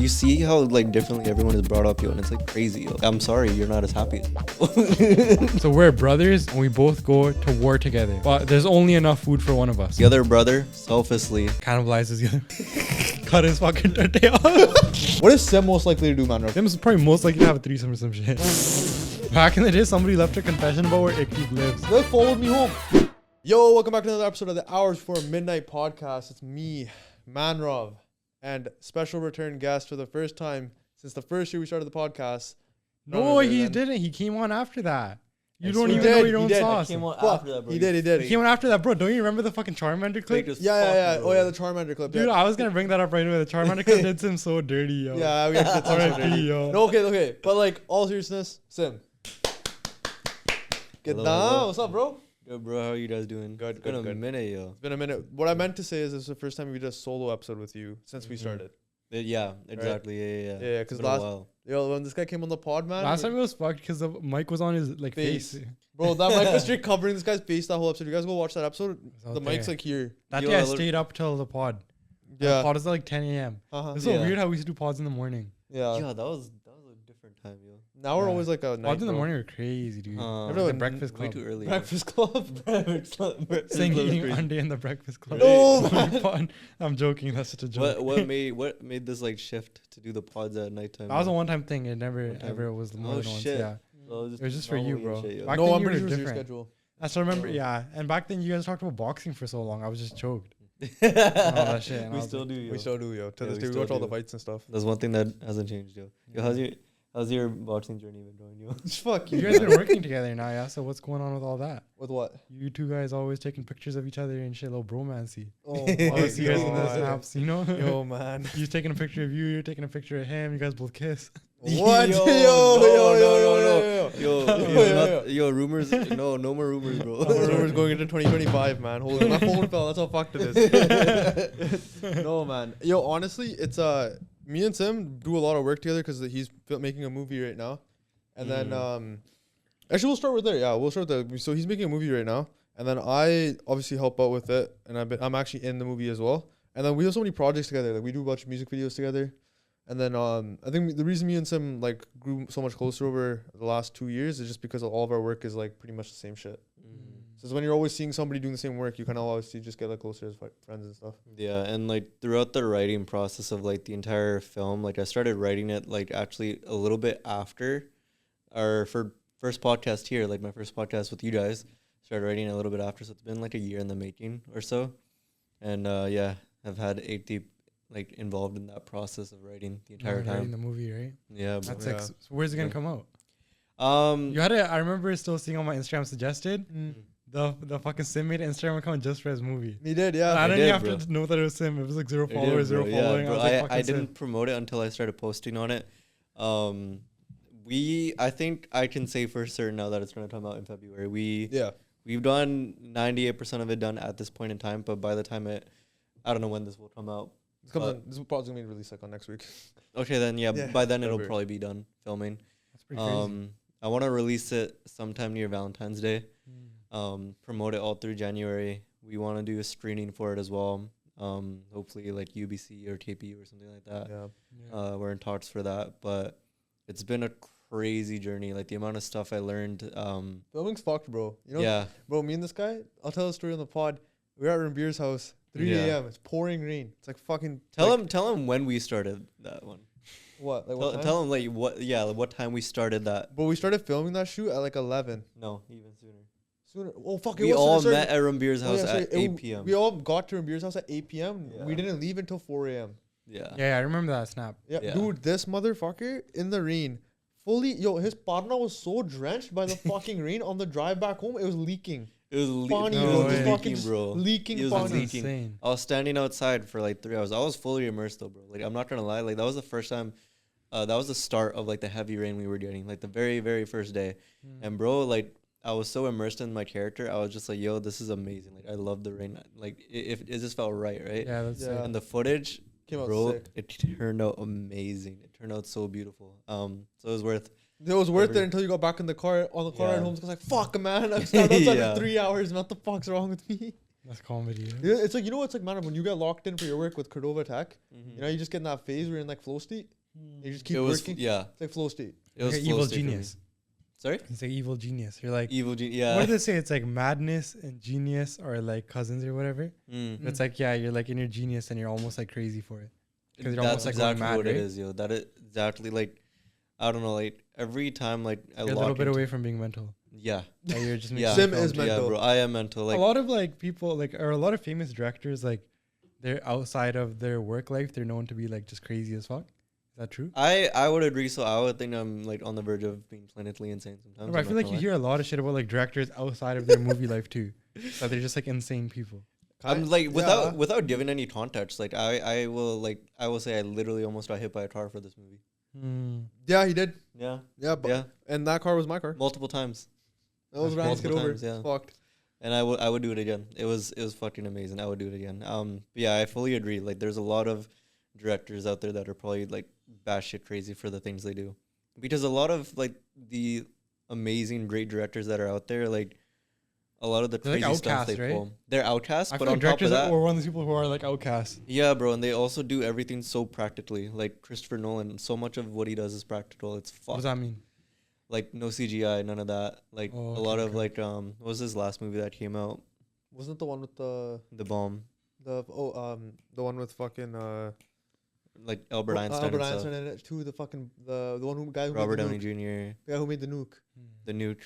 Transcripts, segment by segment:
you see how like differently everyone is brought up, yo, and it's like crazy. Yo. I'm sorry, you're not as happy. So we're brothers and we both go to war together. But there's only enough food for one of us. The other brother selfishly Cannibalizes the other. Cut his fucking dirty off. What is Sim most likely to do, man? Tim's probably most likely to have a threesome or some shit. Back in the day, somebody left a confession about where Ekdeep lives. They followed me home. Yo, welcome back to another episode of the Hours Before Midnight podcast. It's me, Manrov, and special return guest for the first time since the first year we started the podcast. No, he didn't. He came on after that. You don't even did, know your he own did. sauce. came on Fuck, after that, bro. he did. He came on after that, bro. Don't you remember the fucking Charmander clip? Yeah. Oh yeah, the Charmander clip. Dude, Yeah, I was gonna bring that up right away. The Charmander clip did him so dirty, yo. yeah, we actually did some R.I.P., dirty. yo. No, okay. But like, all seriousness, Sim. Get Hello, down. hello. What's up, bro? Yo, bro, how are you guys doing? Good, It's been good. a minute, yo. It's been a minute. What I meant to say is this is the first time we did a solo episode with you since we started. Yeah, exactly. Yeah. Yeah, It's because been a last, while. yo, when this guy came on the pod, man. Last time it was fucked because the mic was on his like face. Bro, that mic was straight covering this guy's face that whole episode. You guys go watch that episode. out The mic's there. like here. That Yo, day I I look- stayed up till the pod. The Yeah. pod was at like 10 a.m. It's so Yeah. weird how we used to do pods in the morning. Yeah. Yeah, that was a different time, yo. Now we're Yeah. always like a night. Pods in the bro. morning are crazy, dude. Everyone- The Breakfast Way Club. too early. Breakfast Club. Singing Monday in the Breakfast Club. No, Pod. I'm joking. That's such a joke. What made this like shift to do the pods at nighttime? That was a one-time thing. It never One time. ever was more Oh, than once. shit. Yeah. So It was just for you, bro. Back no, then I'm you pretty were sure it's your different. schedule. I still remember, yeah. And back then you guys talked about boxing for so long. I was just choked. we that shit, and I was still like- do, yo. We still do, yo. To Yeah, this we day, we still watch all the do. fights and stuff. That's one thing that hasn't changed, yo. Yo, how's your boxing journey been going, yo? Fuck You guys been working together now, yeah? So what's going on with all that? With what? You two guys always taking pictures of each other and shit, little bromancy. Oh, Always see you guys in the God. snaps, you know? Yo, man. He's taking a picture of you, you're taking a picture of him, you guys both kiss. What? Yo, Yo, rumors. No more rumors, bro. We're going into 2025, man. Holy, my phone fell. That's how fucked it is. No, man. Yo, honestly, it's me and Sim do a lot of work together because he's making a movie right now, and then actually we'll start with there. Yeah, we'll start there. So he's making a movie right now, and then I obviously help out with it, and I'm actually in the movie as well. And then we have so many projects together. Like we do a bunch of music videos together. And then I think the reason me and Sim like grew so much closer over the last 2 years is just because all of our work is like pretty much the same shit. So it's when you're always seeing somebody doing the same work, you kind of obviously just get like closer as friends and stuff. Yeah, and like throughout the writing process of like the entire film, like I started writing it like actually a little bit after our first podcast here, like my first podcast with you guys. Started writing it a little bit after, so it's been like a year in the making or so. And yeah, I've had Ekdeep like involved in that process of writing the entire Writing time. the movie, right? Yeah, bro. That's so where's it gonna come out? Um, You had it. I remember still seeing on my Instagram suggested the fucking Sim made an Instagram account just for his movie. He did, And yeah. I didn't did, even bro. have to know that it was Sim. It was like zero I did, followers, bro. zero Yeah, following. bro. I was like, I fucking Sim. didn't promote it until I started posting on it. I think I can say for certain now that it's gonna come out in February. We've done 98% of it done at this point in time, but by the time I don't know when this will come out. This will probably be released like on next week. Okay, then yeah, Yeah, by then it'll February. probably be done filming. That's pretty crazy. I want to release it sometime near Valentine's Day. Promote it all through January. We want to do a screening for it as well. Hopefully like UBC or KPU or something like that. Yeah. We're in talks for that, but it's been a crazy journey. Like the amount of stuff I learned. Filming's fucked, bro. You know, Yeah. bro, me and this guy, I'll tell a story on the pod. We were at Rambir's house, 3 Yeah. a.m. It's pouring rain. It's like fucking. Tell him when we started that one. What? Like what time? Tell him like what time we started that. Bro, we started filming that shoot at like 11. No, even sooner. Sooner. Oh, fuck. We all met at Rambeer's house at 8 p.m. We all got to Rambir's house at 8 p.m. Yeah. We didn't leave until 4 a.m. Yeah. Yeah, I remember that snap. Yeah, Yeah. dude, this motherfucker in the rain. Fully, his Parna was so drenched by the fucking rain on the drive back home, it was leaking. It was Funny, No bro. way. Just fucking leaking, bro. leaking It was funny. leaking. Insane. I was standing outside for like 3 hours. I was fully immersed though, bro. Like I'm not gonna lie. Like that was the first time. That was the start of like the heavy rain we were getting. Like the very very first day. And bro, like I was so immersed in my character. I was just like, yo, this is amazing. Like I love the rain. Like it just felt right, right? Yeah, that's Yeah. And the footage, Came out bro, sick. it turned out amazing. It turned out so beautiful. So it was worth. It was worth Every- it until you got back in the car on the car Yeah. ride home. I was like, fuck, man. I've started outside Yeah. for 3 hours. Man, what the fuck's wrong with me? That's comedy. Yeah, it's like, you know, it's like, man, when you get locked in for your work with Cordova Tech, Mhm. you know, you just get in that phase where you're in like flow state. You just keep It was working. yeah. It's like flow state. It was Like an flow evil state for me. genius. Sorry, It's like evil genius. You're like, evil genius. what Yeah. do they say? It's like madness and genius are like cousins or whatever. Mm. It's like, yeah, you're like in your genius and you're almost like crazy for it. 'Cause you're That's almost like going exactly mad, what right? it is, yo. That is exactly like, I don't know, like every time like I You're a lock little bit into- away from being mental. Yeah. Like you're just Yeah. making Sim films. is mental. Yeah, bro. I am mental. Like A lot of like people like, or a lot of famous directors, like they're outside of their work life, they're known to be like just crazy as fuck. Is that true? I would agree. So I would think I'm like on the verge of being clinically insane sometimes. But I I'm feel not like you gonna hear a lot of shit about like directors outside of their movie life too. That they're just like insane people. lie. I'm like Yeah. without giving any context. Like I will say I literally almost got hit by a car for this movie. Yeah, he did. Yeah. Yeah, but Yeah. and that car was my car. Multiple times. That was That's Ryan's get multiple over. times, yeah. Fucked. And I would do it again. It was fucking amazing. I would do it again. But yeah, I fully agree. Like there's a lot of directors out there that are probably like batshit crazy for the things they do. Because a lot of like the amazing great directors that are out there, like a lot of the They're like crazy stuff outcasts, they right? pull. They're outcasts, I but feel on like top of directors that, are one of these people who are like outcasts. yeah, bro, and they also do everything so practically. Like Christopher Nolan, so much of what he does is practical. It's What fuck. does that mean? Like no CGI, none of that. Like Oh, a okay, lot of okay. like what was his last movie that came out? Wasn't the one with the Bomb. the one with fucking Like Albert Einstein Albert and stuff. Einstein in it too. The fucking the one who guy who Robert made the Downey nuke. Jr. The guy who made the nuke. The Nuke.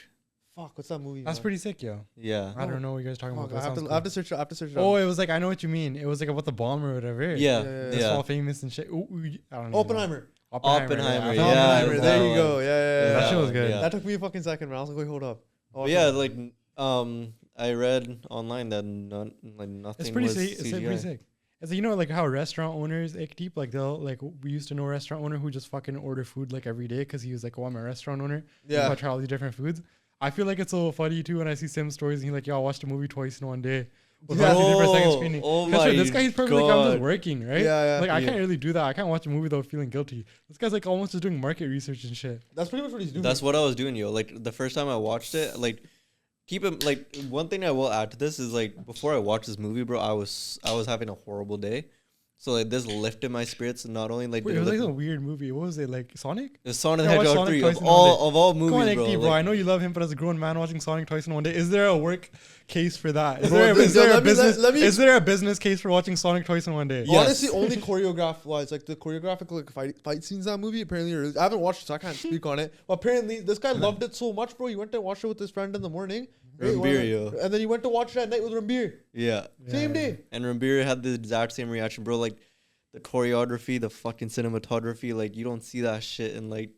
Fuck, what's that movie? That's man? pretty sick, yo. Yeah. I don't know what you guys are talking Fuck, about. I That have to sounds search. I have to search. cool. Oh, it was like, I know what you mean. It was like about the bomb or whatever. Yeah. yeah, It's Yeah. all famous and shit. I don't know. Oppenheimer. Oppenheimer, I yeah. found Oppenheimer. it. There that you one. go. Yeah. That shit was good. Yeah. That took me a fucking second, man. I was like, wait, hold up. Oh, But yeah, okay. like I read online that nothing It's pretty was sick. It's CGI. pretty sick. It's like, you know, like how restaurant owners, Ekdeep, like they'll like, we used to know a restaurant owner who just fucking order food like every day because he was like, oh, I'm a restaurant owner. Yeah. I try all these different foods. I feel like it's so funny too when I see Sim stories and he's like, yo, I watched a movie twice in one day. With Yeah. yeah. different second Oh, screening. oh 'Cause for my this guy, he's probably like, I'm just God. working, right? Yeah. Like I Yeah. can't really do that. I can't watch a movie without feeling guilty. This guy's like almost just doing market research and shit. That's pretty much what he's doing. That's what I was doing, yo. Like the first time I watched it, like keep it like one thing I will add to this is like before I watched this movie, bro, I was having a horrible day. So like this lifted my spirits, and not only like Wait, did it was lift- like a weird movie. What was it like? Sonic? it's Sonic the I watched Hedgehog Sonic 3 twice of in one day. all movies, Come on, bro. Ekdeep, bro. Like, I know you love him, but as a grown man watching Sonic twice in one day, is there a work case for that? Is Bro, there, this- is there let a me- business? let me- Is there a business case for watching Sonic twice in one day? Yes. Honestly, only choreographed wise, like the choreographic like fight scenes in that movie. Apparently, I haven't watched it, so I can't speak on it. But apparently, this guy loved it so much, bro. He went to watch it with his friend in the morning, right? Rambir, yo. And then he went to watch it at night with Rambir. yeah. Same day. And Rambir had the exact same reaction, bro. Like the choreography, the fucking cinematography, like you don't see that shit in like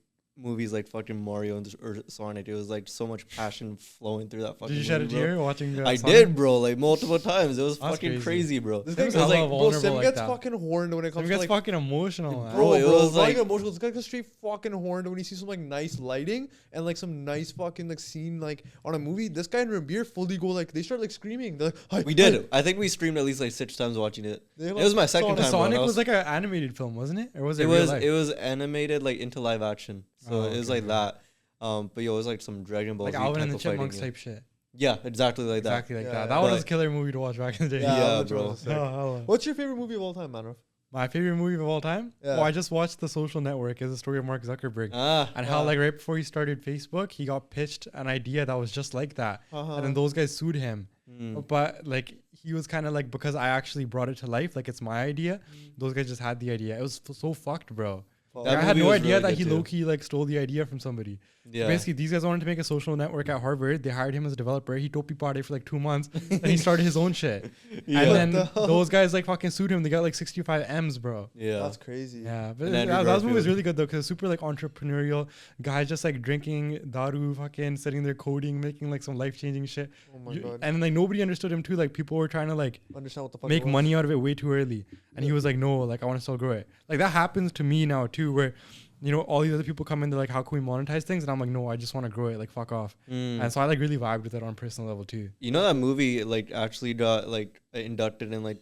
movies like fucking Mario or Sonic. It was like so much passion flowing through that fucking Did you shed a movie, bro. tear watching? I Sonic? did, bro, like multiple times. It was That's fucking crazy. crazy, bro. This Sim guy is was hella like, bro, vulnerable Sim like gets that. fucking horned when it Sim comes gets to like. fucking emotional, man. Bro, it was not like- even emotional. This guy gets straight fucking horned when he sees some like nice lighting and like some nice fucking like scene like on a movie. This guy and Rambir fully go like they start like screaming. They're like, "Hi, We hi." did. I think we streamed at least like 6 times watching it. They, It like, was my second Sonic- time. bro, and Sonic I was like an animated film, wasn't it? Or was it? Real life? it was animated like into live action, so Oh, it was okay, like that. But yo, it was like some Dragon Ball like Z Alvin type and the of fighting, Chipmunks yeah. type shit. Yeah, exactly like that. Exactly like Yeah, that. yeah. That one was a But- killer movie to watch back in the day. Yeah, that's bro. what I was Oh, saying. hella. What's your favorite movie of all time, man? My favorite movie of all time? Yeah. Oh, I just watched The Social Network. It's the story of Mark Zuckerberg. And how, Ah. like, right before he started Facebook, he got pitched an idea that was just like that. And then those guys sued him. Mm. But, like, he was kind of like, because I actually brought it to life, like, it's my idea. Those guys just had the idea. It was so fucked, bro. Fuck. Like, That I had movie no was idea really that good he too. low-key, like, stole the idea from somebody. Yeah. Basically, these guys wanted to make a social network at Harvard. They hired him as a developer. He told people about it for, like, 2 months. Then he started his own shit. Yeah. And then What the hell? those guys, like, fucking sued him. They got, like, 65 M's, bro. Yeah. That's crazy. Yeah, but And Andrew that movie was Garfield. really good though, because super like entrepreneurial guys just like drinking daru, fucking sitting there coding, making like some life changing shit. Oh my god. And like nobody understood him too. Like people were trying to like Understand what the fuck make it was. money out of it way too early, and he was like, no, like I want to still grow it. Like that happens to me now too, where you know all these other people come in, they're like, how can we monetize things? And I'm like, no, I just want to grow it. Like fuck off. Mm. And so I like really vibed with it on a personal level too. You know that movie like actually got like inducted in like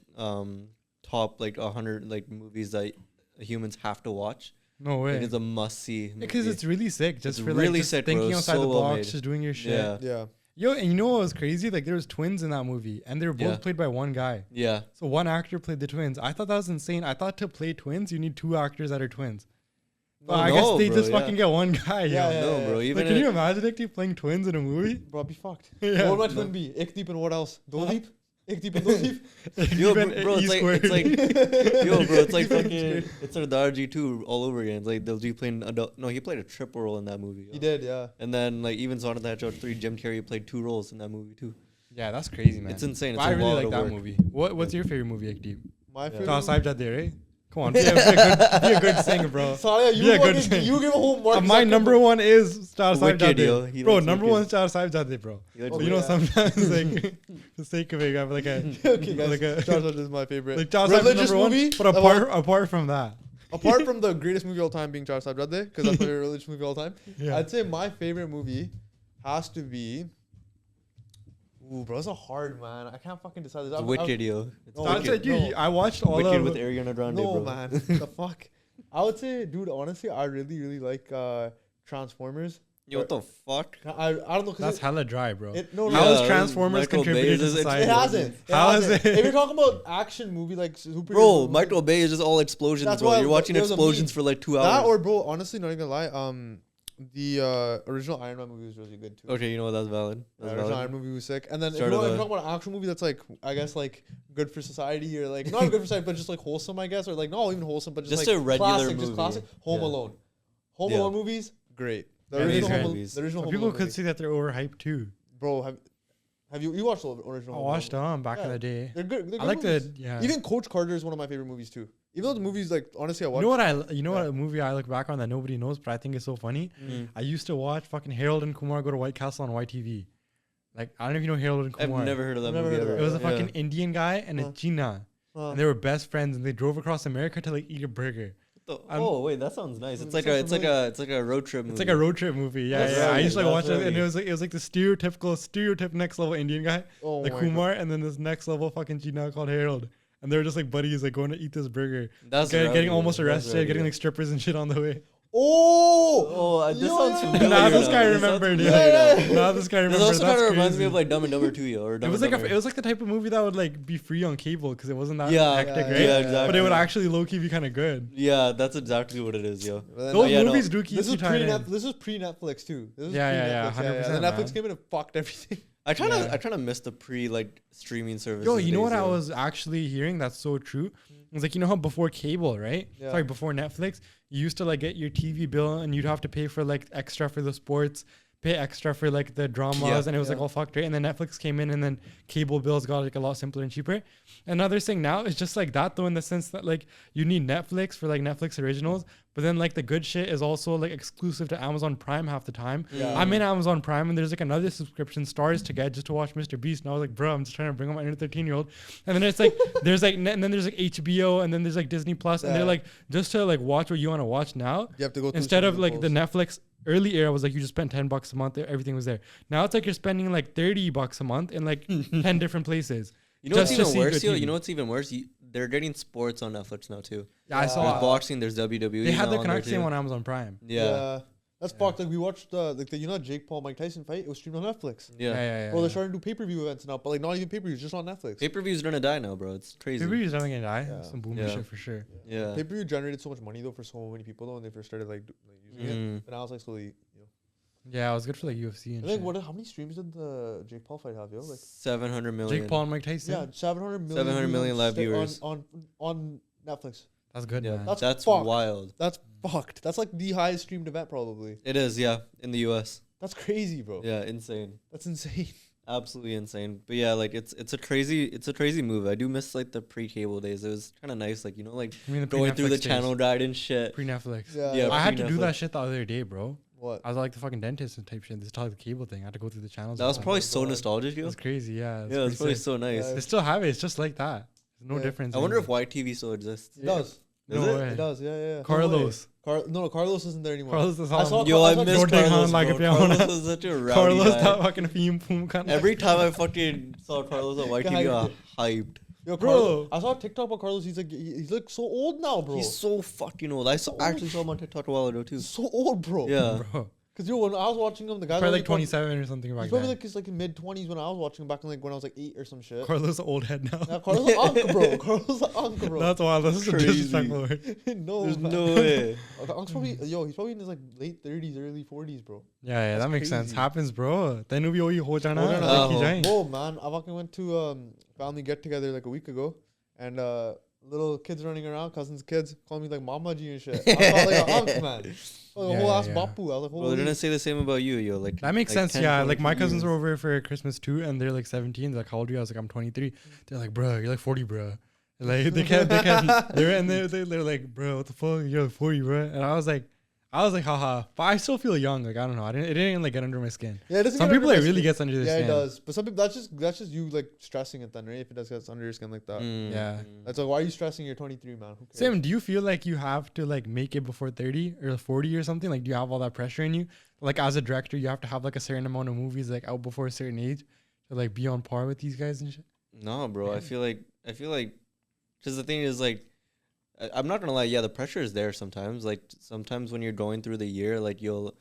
top like 100 like movies that humans have to watch. No Like, way. it's a must see. Because it's really sick. Just It's for really like just sick, bro. thinking It's outside so the well box, made. just doing your shit. Yeah. Yeah. Yo, and you know what was crazy? Like there was twins in that movie, and they were both played by one guy. Yeah. So one actor played the twins. I thought that was insane. I thought to play twins, you need 2 actors that are twins. But I guess they just fucking get one guy. Yeah, No, bro. Even Like, can you imagine Ekdeep playing twins in a movie? Bro, I'd be fucked. Yeah. What would my twin be? Ekdeep and what else? Diljit? Ekdeep and Diljit? Yo, Even bro, E squared. it's like, yo, bro, it's like fucking, it's Sardar G2 all over again. It's like Diljit playing adult. No, he played a triple role in that movie. He did, yeah. And then like even Sonic the Hedgehog 3, Jim Carrey played 2 roles in that movie too. Yeah, that's crazy, man. It's insane. But It's I a really lot like of that work. movie. What's your favorite movie, Ekdeep? My favorite. Star movie- Saib Jadde, right? Come on, be a good singer, bro. Sadia, Be a good you singer. give a whole mark. My number one is Star Saib Wicked, yo. Jadde. He Bro, likes number Wicked. one is Star Saib Jadde, bro. He likes Oh, You Wicked. know, yeah. sometimes like for the sake of it, I have like a Okay, guys. like a Star Wars is my favorite. like Star Saib is Religious number movie. one. But apart from that, Apart from the greatest movie of all time being Char Sahib Jadde, because that's my favorite religious movie of all time, yeah. I'd say my favorite movie has to be. Ooh, bro, it's a hard man. I can't fucking decide this. It's Wicked, yo. It's No, Star Wicked. Saib, dude, I watched all Wicked of with Ariana Grande, No, bro. man. The fuck? I would say, dude, honestly, I really, really like Transformers. Yo, what the fuck? I don't know. That's Cause hella dry, bro. no, How has Yeah, Transformers Michael contributed Bay to is- society? it hasn't. How is hasn't. it? If you're talking about action movie like super, Bro, Michael Bay is just all explosions, That's bro. why You're watching there was a explosions meme. for like 2 that hours. or bro, honestly, not even gonna lie, the original Iron Man movie was really good too. Okay, you know what? That's valid. The That's original valid. Iron movie was sick. And then if Start you're of a- talking about an action movie that's like, I guess like good for society or like not good for society, but just like wholesome, I guess, or like not even wholesome, but just Just like a regular classic, movie. just classic. Home Yeah. Alone. Home Yeah. Alone movies, great. The Yeah, these original are Home movies. the original But Home people Alone could movie. say that they're overhyped too. Bro, have you watched the original? I Home Alone? watched them back in Yeah. the day. They're good. They're I good like movies. the yeah. Even Coach Carter is one of my favorite movies too. Even though the movies like honestly I You watched. know what Yeah. what movie I look back on that nobody knows, but I think is so funny. Mm. I used to watch fucking Harold and Kumar go to White Castle on YTV. Like I don't know if you know Harold and I've Kumar. never heard of that I've never movie heard of ever. It was a Yeah. fucking Indian guy and a Huh. Gina, and they were best friends, and they drove across America to like eat a burger. Oh wait, that sounds nice. It's like sounds it's like a road trip movie. It's like a road trip movie. Yeah, That's yeah. I right, used to like watch that's it, and right. it was like the stereotype next level Indian guy, Oh like my Kumar, and then this next level fucking Gina called Harold, and they were just like buddies, like going to eat this burger, That's getting rowdy, almost that's arrested, rowdy. getting like strippers and shit on the way. Oh, This Yo, sounds yeah. familiar. Now this now. guy This sounds remembered. familiar Yeah, now. yeah. Now this guy This remembers. also kind That's of reminds me crazy. of like Dumb and Dumber 2, yo. Or It Dumb was and like Dumber. it was like the type of movie that would like be free on cable because it wasn't that Yeah, hectic, yeah, right? yeah, exactly. But it would actually low key be kind of good. Yeah, that's exactly what it is, yo. Those yeah, no. movies do keep This you is tied in. this is pre Netflix too. This is Yeah, pre-Netflix, 100%, Then Netflix man. came in and fucked everything. I kind Yeah. of miss the pre like streaming services. Yo, you know what days, I yo. was actually hearing that's so true? It's like, you know how before cable, right? Yeah. Sorry, before Netflix, you used to like get your TV bill and you'd have to pay for like extra for the sports, pay extra for like the dramas, Yeah. and it was like Yeah. all fucked, right? And then Netflix came in and then cable bills got like a lot simpler and cheaper. Another thing now is just like that though, in the sense that like you need Netflix for like Netflix originals, but then like the good shit is also like exclusive to Amazon Prime half the time. Yeah. I'm in Amazon Prime and there's like another subscription, Stars, to get just to watch Mr. Beast. And I was like, bro, I'm just trying to bring up my inner 13-year-old. And then it's like there's like and then there's like HBO and then there's like Disney Plus, and they're Yeah. like just to like watch what you want to watch now. You have to go through Instead some of like the loopholes. Netflix early era was like you just spent $10 a month, everything was there. Now it's like you're spending like $30 a month in like 10 different places. You know what's just to even see worse, good yo? TV. You know what's even worse? They're getting sports on Netflix now too. Yeah, I Yeah. saw There's boxing, there's WWE. they had now the on there, Connect too. same on Amazon Prime. Yeah. That's Yeah. fucked. Like we watched like the Jake Paul Mike Tyson fight. It was streamed on Netflix. Yeah. Bro, they're starting to do pay-per-view events now, but like not even pay-per-views, just on Netflix. Pay-per-view's gonna die now, bro. It's crazy. Maybe he's never gonna die. Yeah. Some boom Yeah. shit for sure. Yeah. Pay-per-view generated so much money though for so many people though when they first started like using it. Mm. And now it's like slowly, you know. Yeah, it was good for like UFC and I think shit. how many streams did the Jake Paul fight have, yo? Like 700 million. Jake Paul and Mike Tyson. yeah, 700 million. 700 views million on live sta- viewers. on Netflix. That's good, Yeah, man. That's that's fucked. wild. That's fucked. That's like the highest streamed event probably. It is, yeah, in the U.S. That's crazy, bro. Yeah, insane. That's insane. Absolutely insane. But yeah, like it's a crazy move. I do miss like the pre-cable days. It was kind of nice, like, you know, like I mean, the going through the pre-Netflix channel guide and shit. Pre-Netflix. Yeah, I had to do pre-Netflix. that shit the other day, bro. What? I was like the fucking dentist and type shit. This like the cable thing. I had to go through the channels. That and was stuff. probably my so God. nostalgic, yo. That's crazy. Yeah. Yeah, it's probably sick. so nice. Yeah. They still have it. It's just like that. There's no Yeah. difference. I wonder if anymore. YTV still exists. It does. No Is it? way. It does. Yeah, yeah. Carlos. No, Carlos isn't there anymore. Carlos is I saw Yo, I I saw miss Don't take Carlos, on like bro. if you wanna- Carlos was such a rowdy Carlos, guy. that fucking theme boom kind of. Every time I fucking saw Carlos on YTV, I'm hyped. Yo, Bro. Carlos, I saw a TikTok about Carlos. He's like, he's like so old now, bro. He's so fucking old. I actually saw him on TikTok a while ago too. so old, bro. Yeah. Bro. Cause when I was watching him, the guy Probably like 27 or something he's back probably then. like in mid 20s when I was watching him back in when I was like 8 or some shit. Carlos the old head now. Yeah, Carlos the uncle, bro. Carlos the uncle, bro. That's wild. This is a Crazy. disrespectful word. No, There's man. no way. Uncle's probably he's probably in his like late 30s, early 40s, bro. Yeah, That's that makes sense. crazy. Happens, bro. Then we owe you ho jana. Ho jana. like, Oh. jaye. Oh man, I fucking went to family get together like a week ago, and little kids running around, cousins' kids, calling me like Mama G and shit. I felt like an uncle, man. Like a Yeah, whole ass yeah. bapu. I was like, Bro, they're holy. gonna say the same about you, yo. Like That makes sense. 10, Yeah, like 20 my cousins years. were over for Christmas too, and they're like 17. They're like, how old are you? I was like, I'm 23. They're like, bro, you're like 40, bro. Like they're like, bro, what the fuck? You're like 40, bro. And I was like, haha. But I still feel young. Like I don't know. It didn't like get under my skin. Yeah, it doesn't Some get people under it my really skin. gets under their Yeah, skin. it does. But some people that's just you like stressing it then, right? If it does get under your skin like that. Yeah. That's like, why are you stressing? You're 23, man. Who cares? Sam, do you feel like you have to like make it before 30 or 40 or something? Like, do you have all that pressure in you? Like, as a director, you have to have like a certain amount of movies like out before a certain age to like be on par with these guys and shit. No, bro. Yeah. I feel like, because the thing is, like, I'm not gonna lie. Yeah, the pressure is there sometimes. Like, sometimes when you're going through the year, like, you'll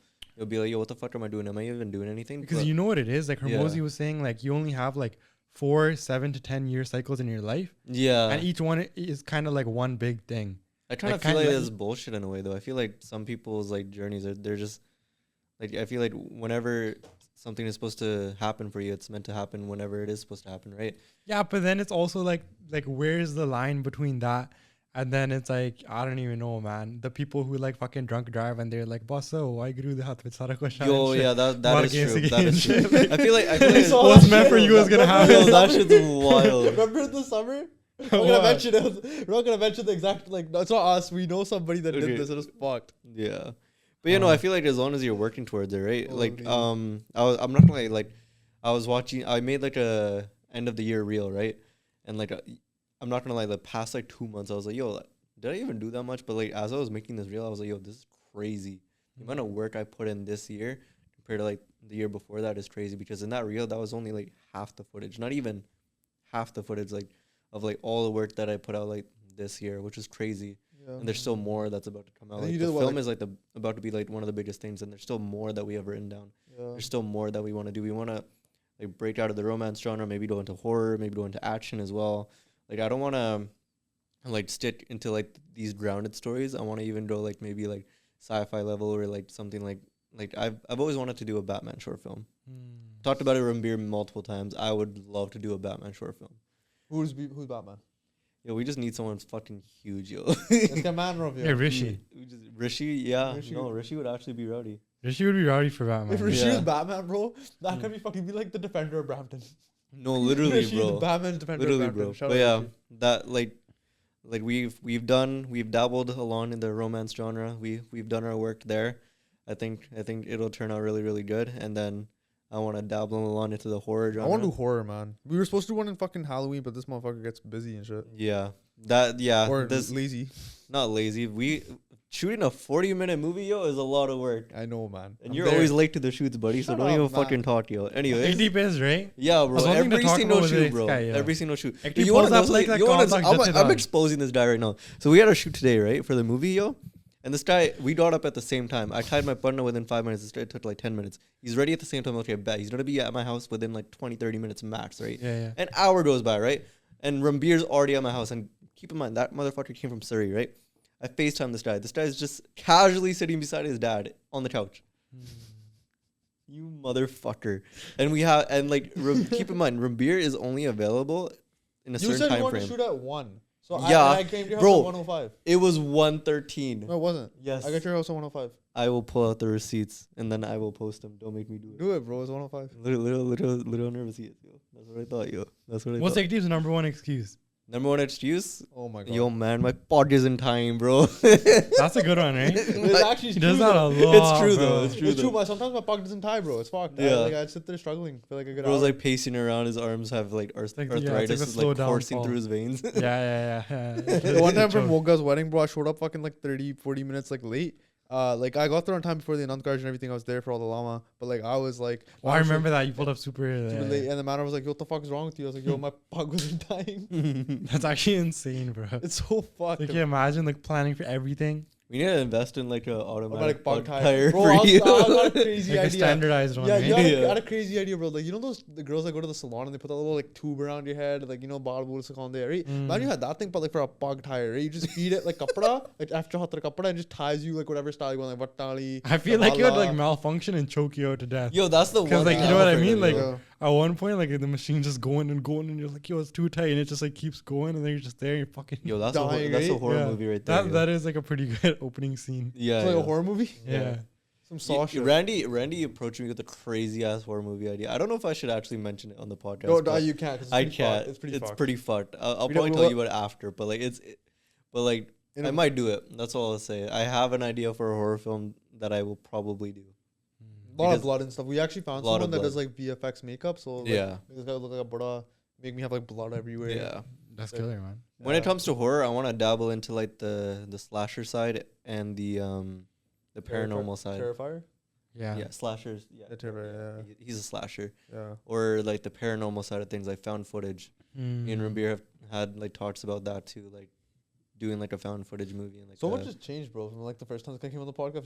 be like, yo, what the fuck am I doing? Am I even doing anything? Because But you know what it is. Like Hermosi Yeah. was saying, like you only have like 4, 7 to 10 year cycles in your life, yeah, and each one is kind of like one big thing. I kind of like, feel like kinda that's bullshit in a way, though. I feel like some people's like journeys they're just like, I feel like whenever something is supposed to happen for you, it's meant to happen whenever it is supposed to happen, right? Yeah, but then it's also like where's the line between that? And then it's like, I don't even know, man. The people who like fucking drunk drive and they're like, "Bosso, why grew the hat with Sara Koshan?" Yo, yeah, that War is against true. the That is game true. shit. I feel like saw What's that meant shit. for you is gonna happen. Yo, that shit's wild. Remember the summer? We're gonna What? mention it. We're not gonna mention the exact like. No, it's not us. We know somebody that Okay. did this. It was fucked. Yeah, but you know, I feel like as long as you're working towards it, right? Like, Totally. I'm not gonna like, I was watching. I made like a end of the year reel, right? And like, I'm not gonna lie. The past like 2 months, I was like, yo, like, did I even do that much? But like, as I was making this reel, I was like, yo, this is crazy. The amount of work I put in this year compared to like the year before that is crazy. Because in that reel, that was only like half the footage, not even half the footage, like of like all the work that I put out like this year, which is crazy. Yeah. And there's still more that's about to come out. And Like, you the did what, film like- is like about to be like one of the biggest things, and there's still more that we have written down. Yeah. There's still more that we want to do. We want to like break out of the romance genre, maybe go into horror, maybe go into action as well. Like, I don't want to like stick into like these grounded stories. I want to even go like maybe like sci-fi level or like something like I've always wanted to do a Batman short film. Talked about it with Rambir multiple times. I would love to do a Batman short film. Who's Batman? Yo, we just need someone fucking huge, yo. Let's get man of Yeah, Rishi. Rishi, yeah. Rishi No, would- Rishi would actually be rowdy. Rishi would be rowdy for Batman. If Rishi Yeah. was Batman, bro, that could be fucking be like the defender of Brampton. No, literally, Rishi is bro. Batman's defender Literally, of Brampton. bro. Shout But out yeah, Rishi. that like we've dabbled along in the romance genre. We've done our work there. I think it'll turn out really, really good. And then I want to dabble along into the horror genre. I want to do horror, man. We were supposed to do one in fucking Halloween, but this motherfucker gets busy and shit. Yeah, Or this lazy. not lazy. We shooting a 40-minute movie, yo, is a lot of work. I know, man. And I'm you're there. always late to the shoots, buddy. So Shut don't up, even man. fucking talk, yo. Anyways, Ekdeep is, right? yeah, bro. was wanting to Every talk single about with shoot, this bro. guy, yeah. Every single shoot. Ekdeep You wanna pulls know up like something? that You wanna- contact that I'm dog. exposing this guy right now. So we had a shoot today, right, for the movie, yo. And this guy, we got up at the same time. I tied my partner within 5 minutes. This guy took like 10 minutes. He's ready at the same time. Okay, I bet he's gonna be at my house within like 20, 30 minutes max, right? Yeah. An hour goes by, right? And Rambir's already at my house. And keep in mind, that motherfucker came from Surrey, right? I FaceTime this guy. This guy is just casually sitting beside his dad on the couch. You motherfucker. And we have, and like, keep in mind, Rambir is only available in a You certain said you time wanted to frame. shoot at 1. So Yeah, I came to your house bro. at 105. It was 1:13. No, it wasn't. Yes. I got your house at 105. I will pull out the receipts and then I will post them. Don't make me do it. Do it, bro. It's 105. Little nervous, yo. That's what I thought, yo. That's what I What's thought. Ekdeep's number one excuse? Number one excuse? Oh my god. Yo, man, my pod is in time, bro. That's a good one, right? It's actually He does true, that though. a lot. It's true, bro. though. It's true, It's true, though. but sometimes my pocket doesn't tie, bro. It's fucked. Yeah. I'd sit there struggling for like a good Bro's hour. like pacing around. His arms have like like the- yeah, it's arthritis like a is slow like coursing downfall. through his veins. Yeah. The one time from Woga's wedding, bro, I showed up fucking like 30, 40 minutes like late. Like I got there on time before the Anand Garage and everything. I was there for all the llama, but like I was like, Well, I remember that you pulled up super late, and the man was like, "Yo, what the fuck is wrong with you?" I was like, "Yo, my pug wasn't dying." That's actually insane, bro. It's so fucked. Like, can you imagine like planning for everything We need to invest in like a automatic bug bug tire. tire Bro, for I you. got a crazy Like a idea. standardized one. Yeah, right? you had, Yeah. I had a crazy idea, bro. Like, you know the girls that go to the salon and they put that little like tube around your head, like, you know, baal bool se khande, right? Man, you had that thing, but like for a pug tire, right? You just feed it like kapda, like after hatra kapda, and just ties you like whatever style you want, like vattali. I feel like you would like Kabala. malfunction and choke you out to death. Yo, that's the one. Because like thing you know what I I'm afraid mean, of, like yo. at one point, like the machine just going and you're like, yo, it's too tight, and it just like keeps going, and then you're just there, and you're fucking. Yo, that's dying, that's a right? horror Yeah. movie right there. That yo. that is like a pretty good opening scene. Yeah, It's like yeah. a horror movie. Yeah. Some saw shit. Randy approached me with a crazy ass horror movie idea. I don't know if I should actually mention it on the podcast. No, but you can't. 'cause it's I pretty can't. fucked. It's pretty It's fucked. pretty fucked. I'll We probably don't- tell you about it after, but like but like In I a- might do it. That's all I'll say. I have an idea for a horror film that I will probably do. A lot because- of blood and stuff. We actually found Lot of someone that blood. does like VFX makeup. So like, Yeah. this guy look like a Buddha, make me have like blood everywhere. Yeah. That's killer, man. When it comes to horror, I want to dabble into like the slasher side and the paranormal side. Terrifier. Yeah, slashers. Yeah, The Terrifier. he's a slasher. Yeah. Or like the paranormal side of things, like found footage. Me and Mm. Rabir have had like talks about that too, like doing like a found footage movie and like So much has changed, bro. From like the first time this guy came on the podcast,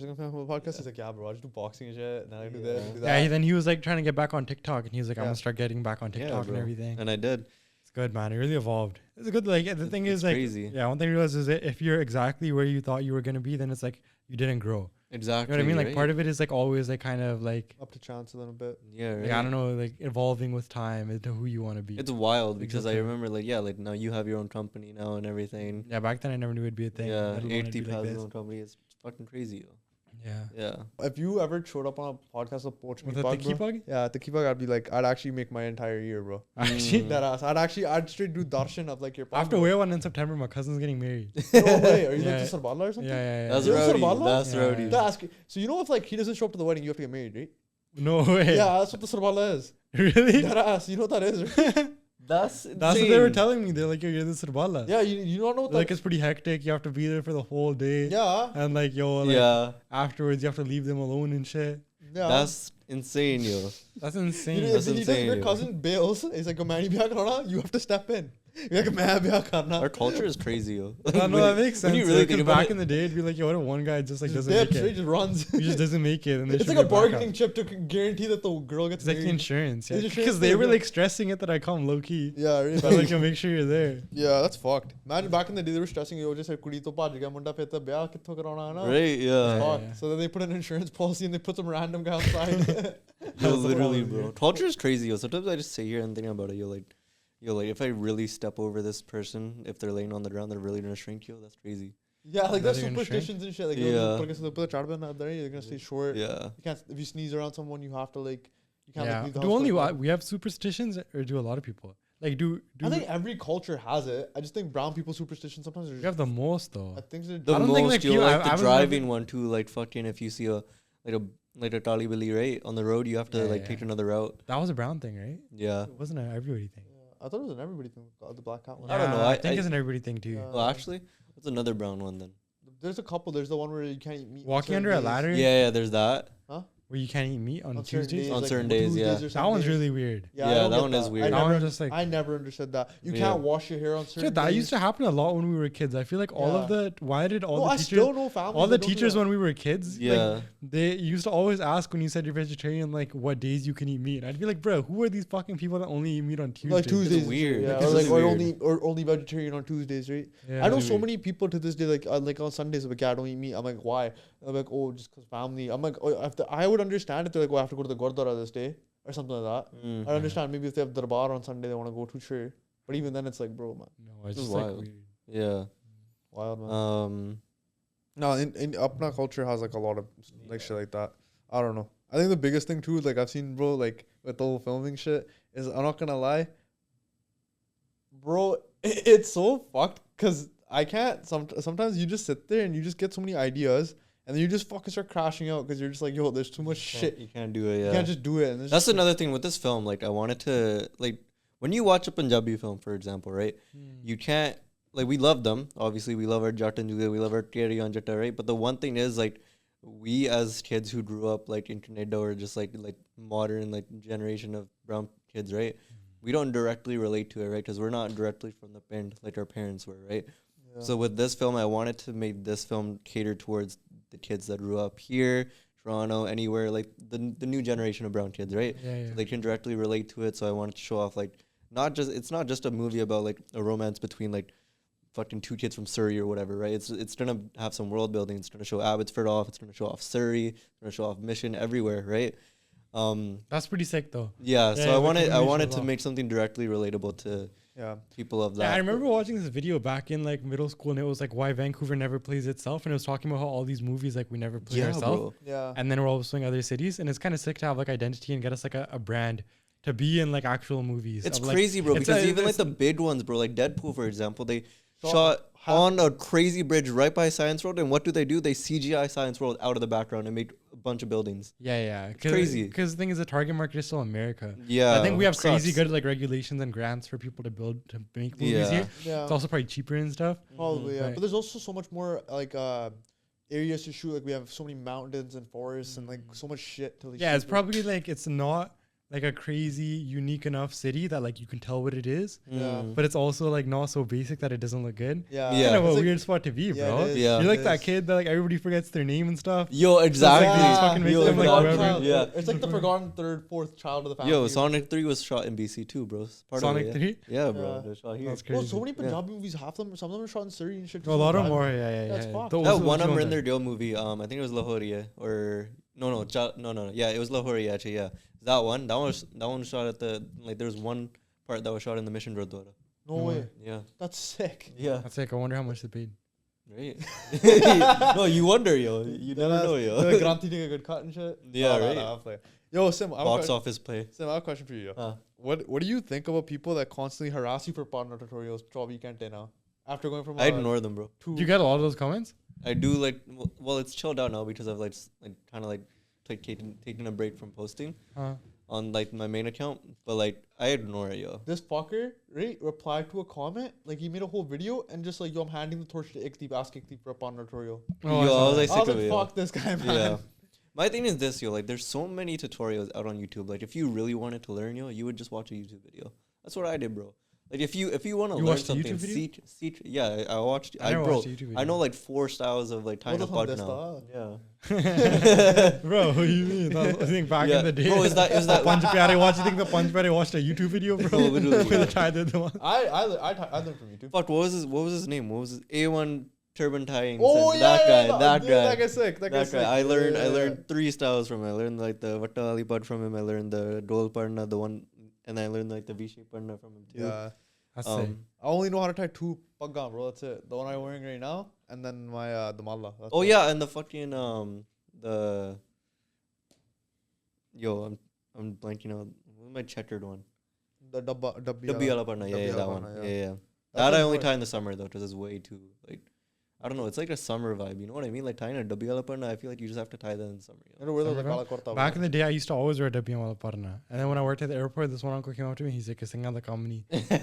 he's like, yeah, bro, I just do boxing and shit. And then I do this, do Yeah, that. then he was like trying to get back on TikTok, and he was like, I'm Yeah. gonna start getting back on Yeah, TikTok and bro. everything. And I did. It's good, man. It really evolved. It's a good like the thing It's is like crazy. yeah, one thing I realized is that if you're exactly where you thought you were gonna be, then it's like you didn't grow. You Exactly. know what I mean? Like right? part of it is like always like kind of like, Up to chance a little bit. Yeah, right. I don't know, like evolving with time into who you want to be. It's wild because I Exactly. remember like like now you have your own company now and everything. Yeah, back then I never knew it'd be a thing. Yeah, let alone it'd be Ekdeep like has his this. own company. It's fucking crazy. Yo. Yeah. Yeah. If you ever showed up on a podcast with Poach With Me the Pug, key bro, bug? yeah, at the key bug, I'd be like, I'd actually make my entire year, bro. Actually, Mm. That ass. I'd straight do darshan of like your. I have to wear one in September. My cousin's getting married. No way. Are you Yeah. like the Sarbala or Yeah, something? yeah, yeah. That's You're rowdy. Sarbala? That's Yeah, rowdy. yeah. That's so you know if like he doesn't show up to the wedding, you have to get married, right? No way. Yeah, that's what the Sarbala is. Really? That ass. You know what that is, right? That's That's what they were telling me. They're like, yo, you're the Sirbala. Yeah, you don't know what Like that. it's pretty hectic. You have to be there for the whole day. Yeah, And like, yo, like Yeah. afterwards you have to leave them alone and shit. yeah. That's insane, yo. That's You insane. know, That's if insane, your yo. cousin bails, he's like, "Man, bhiyah karna," you have to step in. You're like, "Man, bhiyah karna." Our culture is crazy, yo. No, no, that makes sense. When you really think about back it, in the day, it'd be like, yo, what if one guy just like Just doesn't dips, make right? it? Just runs. He just doesn't make it, and they It's should like a get back up. bargaining chip to guarantee that the girl gets It's like the married. insurance, yeah. It's insurance Because they thing, were yeah. like stressing it that I come low key. Yeah, really. So like, make sure you're there. Yeah, that's fucked. Imagine back in the day, they were stressing you. Just kudi to bhaj gaya, munda phir ta bhiyah kitthon karana hai na. right? Yeah. Yeah. Fuck. So then they put an insurance policy and they put some random guy outside. Yo, That's literally, wild, bro. yeah. Culture is crazy, yo. Sometimes I just sit here and think about it, yo. Like, if I really step over this person, if they're laying on the ground, they're really gonna shrink, yo. That's crazy. Yeah, like Now that's they're gonna superstitions and shit. Like, Yeah. you're gonna stay short. Yeah. You can't if you sneeze around someone, you have to like. You can't Yeah. like, leave the Do house only for, like, we have superstitions, or do a lot of people? Like, do I think every culture has it. I just think brown people superstitions sometimes are we just. have the most though? I think they're. The I don't most, think, like, yo, people- like I the was driving one too. Like fucking, if you see a tali billy right on the road, you have to Yeah, like yeah. take another route. That was a brown thing, right? Yeah. It wasn't an everybody thing. I thought it was an everybody thing. The black cat one. I don't know, Yeah, I I- think I- it's an everybody thing too. Yeah. Well, actually, what's another brown one then? There's a couple. There's the one where you can't eat meat. on Walking certain under a days. ladder, Yeah, there's that. where you can't eat meat on certain Tuesdays. days, On like certain days, yeah. or That certain one's days. really weird. Yeah, I Yeah, don't that get one is weird. I That never, one's just like- I never understood that. You Yeah. can't wash your hair on certain Shit, that days. used to happen a lot when we were kids. I feel like all of Yeah. the why did all No, I the still teachers know families. all the that don't do teachers that. when we were kids, Yeah. like, they used to always ask when you said you're vegetarian, like what days you can eat meat. I'd be like, bro, who are these fucking people that only eat meat on Tuesdays? Like Tuesdays, and shit, weird. yeah, It's or like really or only vegetarian on Tuesdays, right? Yeah. I know Really so weird. many people to this day, like on Sundays, like, yeah, I don't eat meat. I'm like, why? I'm like, oh, just cause family. I'm like, oh, I would understand if they're like, oh, I have to go to the Gurdwara this day or something like that. Mm. I understand maybe if they have darbar on Sunday, they want to go to, sure. But even then, it's like, bro, man, No, it's This is just like wild. weird. Yeah. wild, man. No, No, in Apna culture has like a lot of like shit like that. I don't know. I think the biggest thing too, like I've seen, bro, like with the whole filming shit, is I'm not gonna lie, bro, it's so fucked because I can't. Sometimes you just sit there and you just get so many ideas, and then you just fucking start crashing out because you're just like, yo, there's too much shit. You can't do it. Yeah. You can't just do it. And it's That's just another thing with this film. Like, I wanted to like when you watch a Punjabi film, for example, right? Hmm. You can't like we love them. Obviously, we love our Jat and Julia, we love our Tieri on Jatta, right? But the one thing is like we as kids who grew up like in Canada or just like modern like generation of brown kids, right? We don't directly relate to it, right? Because we're not directly from the band like our parents were, right? So with this film, I wanted to make this film cater towards the kids that grew up here, Toronto, anywhere, like the new generation of brown kids, right? Yeah. So they can directly relate to it. So I wanted to show off like it's not just a movie about like a romance between like fucking two kids from Surrey or whatever, right? It's gonna have some world building. It's gonna show Abbotsford off. It's gonna show off Surrey. It's gonna show off Mission everywhere, right? That's pretty sick though. Yeah. So Yeah, I the wanted combination to of make something directly relatable to people of that. Yeah, I remember watching this video back in like middle school, and it was like why Vancouver never plays itself, and it was talking about how all these movies like we never play ourselves, and then we're all showing other cities, and it's kind of sick to have like identity and get us like a brand to be in like actual movies. It's of, like, crazy, bro, because even like it's the big ones, bro, like Deadpool, for example, they shot on a crazy bridge right by Science Road, and what do? They CGI Science Road out of the background and make a bunch of buildings. Yeah. Crazy. Because the thing is, the target market is still America. Yeah, I think we have crazy sucks. good like regulations and grants for people to make movies here. Yeah. It's also probably cheaper and stuff. Probably, yeah. Right. But there's also so much more like areas to shoot. Like we have so many mountains and forests and like so much shit to like Yeah, shoot it's with. probably like it's not like a crazy unique enough city that like you can tell what it is, Yeah. but it's also like not so basic that it doesn't look good. Yeah. Yeah. Kind of a It's like- weird spot to be, yeah, bro. it is. Yeah. You're like It that is. kid that like everybody forgets their name and stuff. Yo, exactly. these fucking make Yo, them, like, Forgotten whoever- child. Yeah. It's like the forgotten third, fourth child of the family. Yo, Sonic 3 was shot in BC too, bro. It's part Sonic of it, 3? Yeah, bro. Yeah. They're shot here. That's Bro, crazy. so many Punjabi movies, some of them are shot in Surrey and shit. A lot of them more. are, yeah. That's fucked. Those That are one the ones Amrinder Gill movie, I think it was Lahore, or no, yeah, it was Lahore actually, yeah. That one was shot at the like. There was one part that was shot in the Mission Gurdwara. No way. Yeah, That's sick. yeah, That's like I wonder how much they paid. right. No, you wonder, yo. You never know, Like yo. Granthi doing a good cut and shit. Yeah, right. I'll play. Yo, Sim, I have a Box question- office play. Sim, I have a question for you. Yo. Huh. What do you think about people that constantly harass you for Parna tutorials 12 weekend day now? After going from I ignore them, bro. two. Do you get a lot of those comments? I do like. Well, it's chilled out now because I've like kind of like taking a break from posting on like my main account, but like I ignore it, yo. This fucker, right, replied to a comment. Like, he made a whole video and just like, yo, I'm handing the torch to Ekdeep, ask Ekdeep for a Parna tutorial. Yo, I was like I sick was of like, it, yo. fuck this guy, man. Yeah. My thing is this, yo. Like, there's so many tutorials out on YouTube. Like, if you really wanted to learn, yo, you would just watch a YouTube video. That's what I did, bro. Like, if you want to You learn watched a something, YouTube video? seek. Yeah, I watched. I never bro, watched a YouTube I know video. like 4 styles of like tying a What bug the now. style? Yeah. Bro, what do you mean? That was, I think back Yeah. in the day. Bro, is that Panch Pyare watched? You think the Panch Pyare watched a YouTube video, bro? No, literally. Where the guy did the one. I learned from YouTube. Fuck, what was his name? What was his A1 turban tying? Oh, sense? yeah, that guy. That yeah, guy. That guy's sick. That guy's sick. I learned Yeah, I yeah, learned 3 styles from him. I learned like the Vatta Ali Pad from him. I learned the Dol Parna, the one, and I learned like the V-shape Parna from him too. Yeah. That's sick. I only know how to tie 2 paggan, bro. That's it. The one I'm wearing right now, and then my the malla. That's Oh it. yeah, and the fucking the I'm blanking out. What's my checkered one? The The dabbi Biala Parna. Yeah, Dabbi that ala one. Parna, Yeah. That's That I only annoying. tie in the summer though, because it's way too like. I don't know. It's like a summer vibe. You know what I mean? Like tying a Biala Parna. I feel like you just have to tie that in summer. You know, wear the Summer, kala kurta, Back bro. in the day, I used to always wear WM wala Parna. And then when I worked at the airport, this one uncle came up to me. He's like, "Singa the company." And he's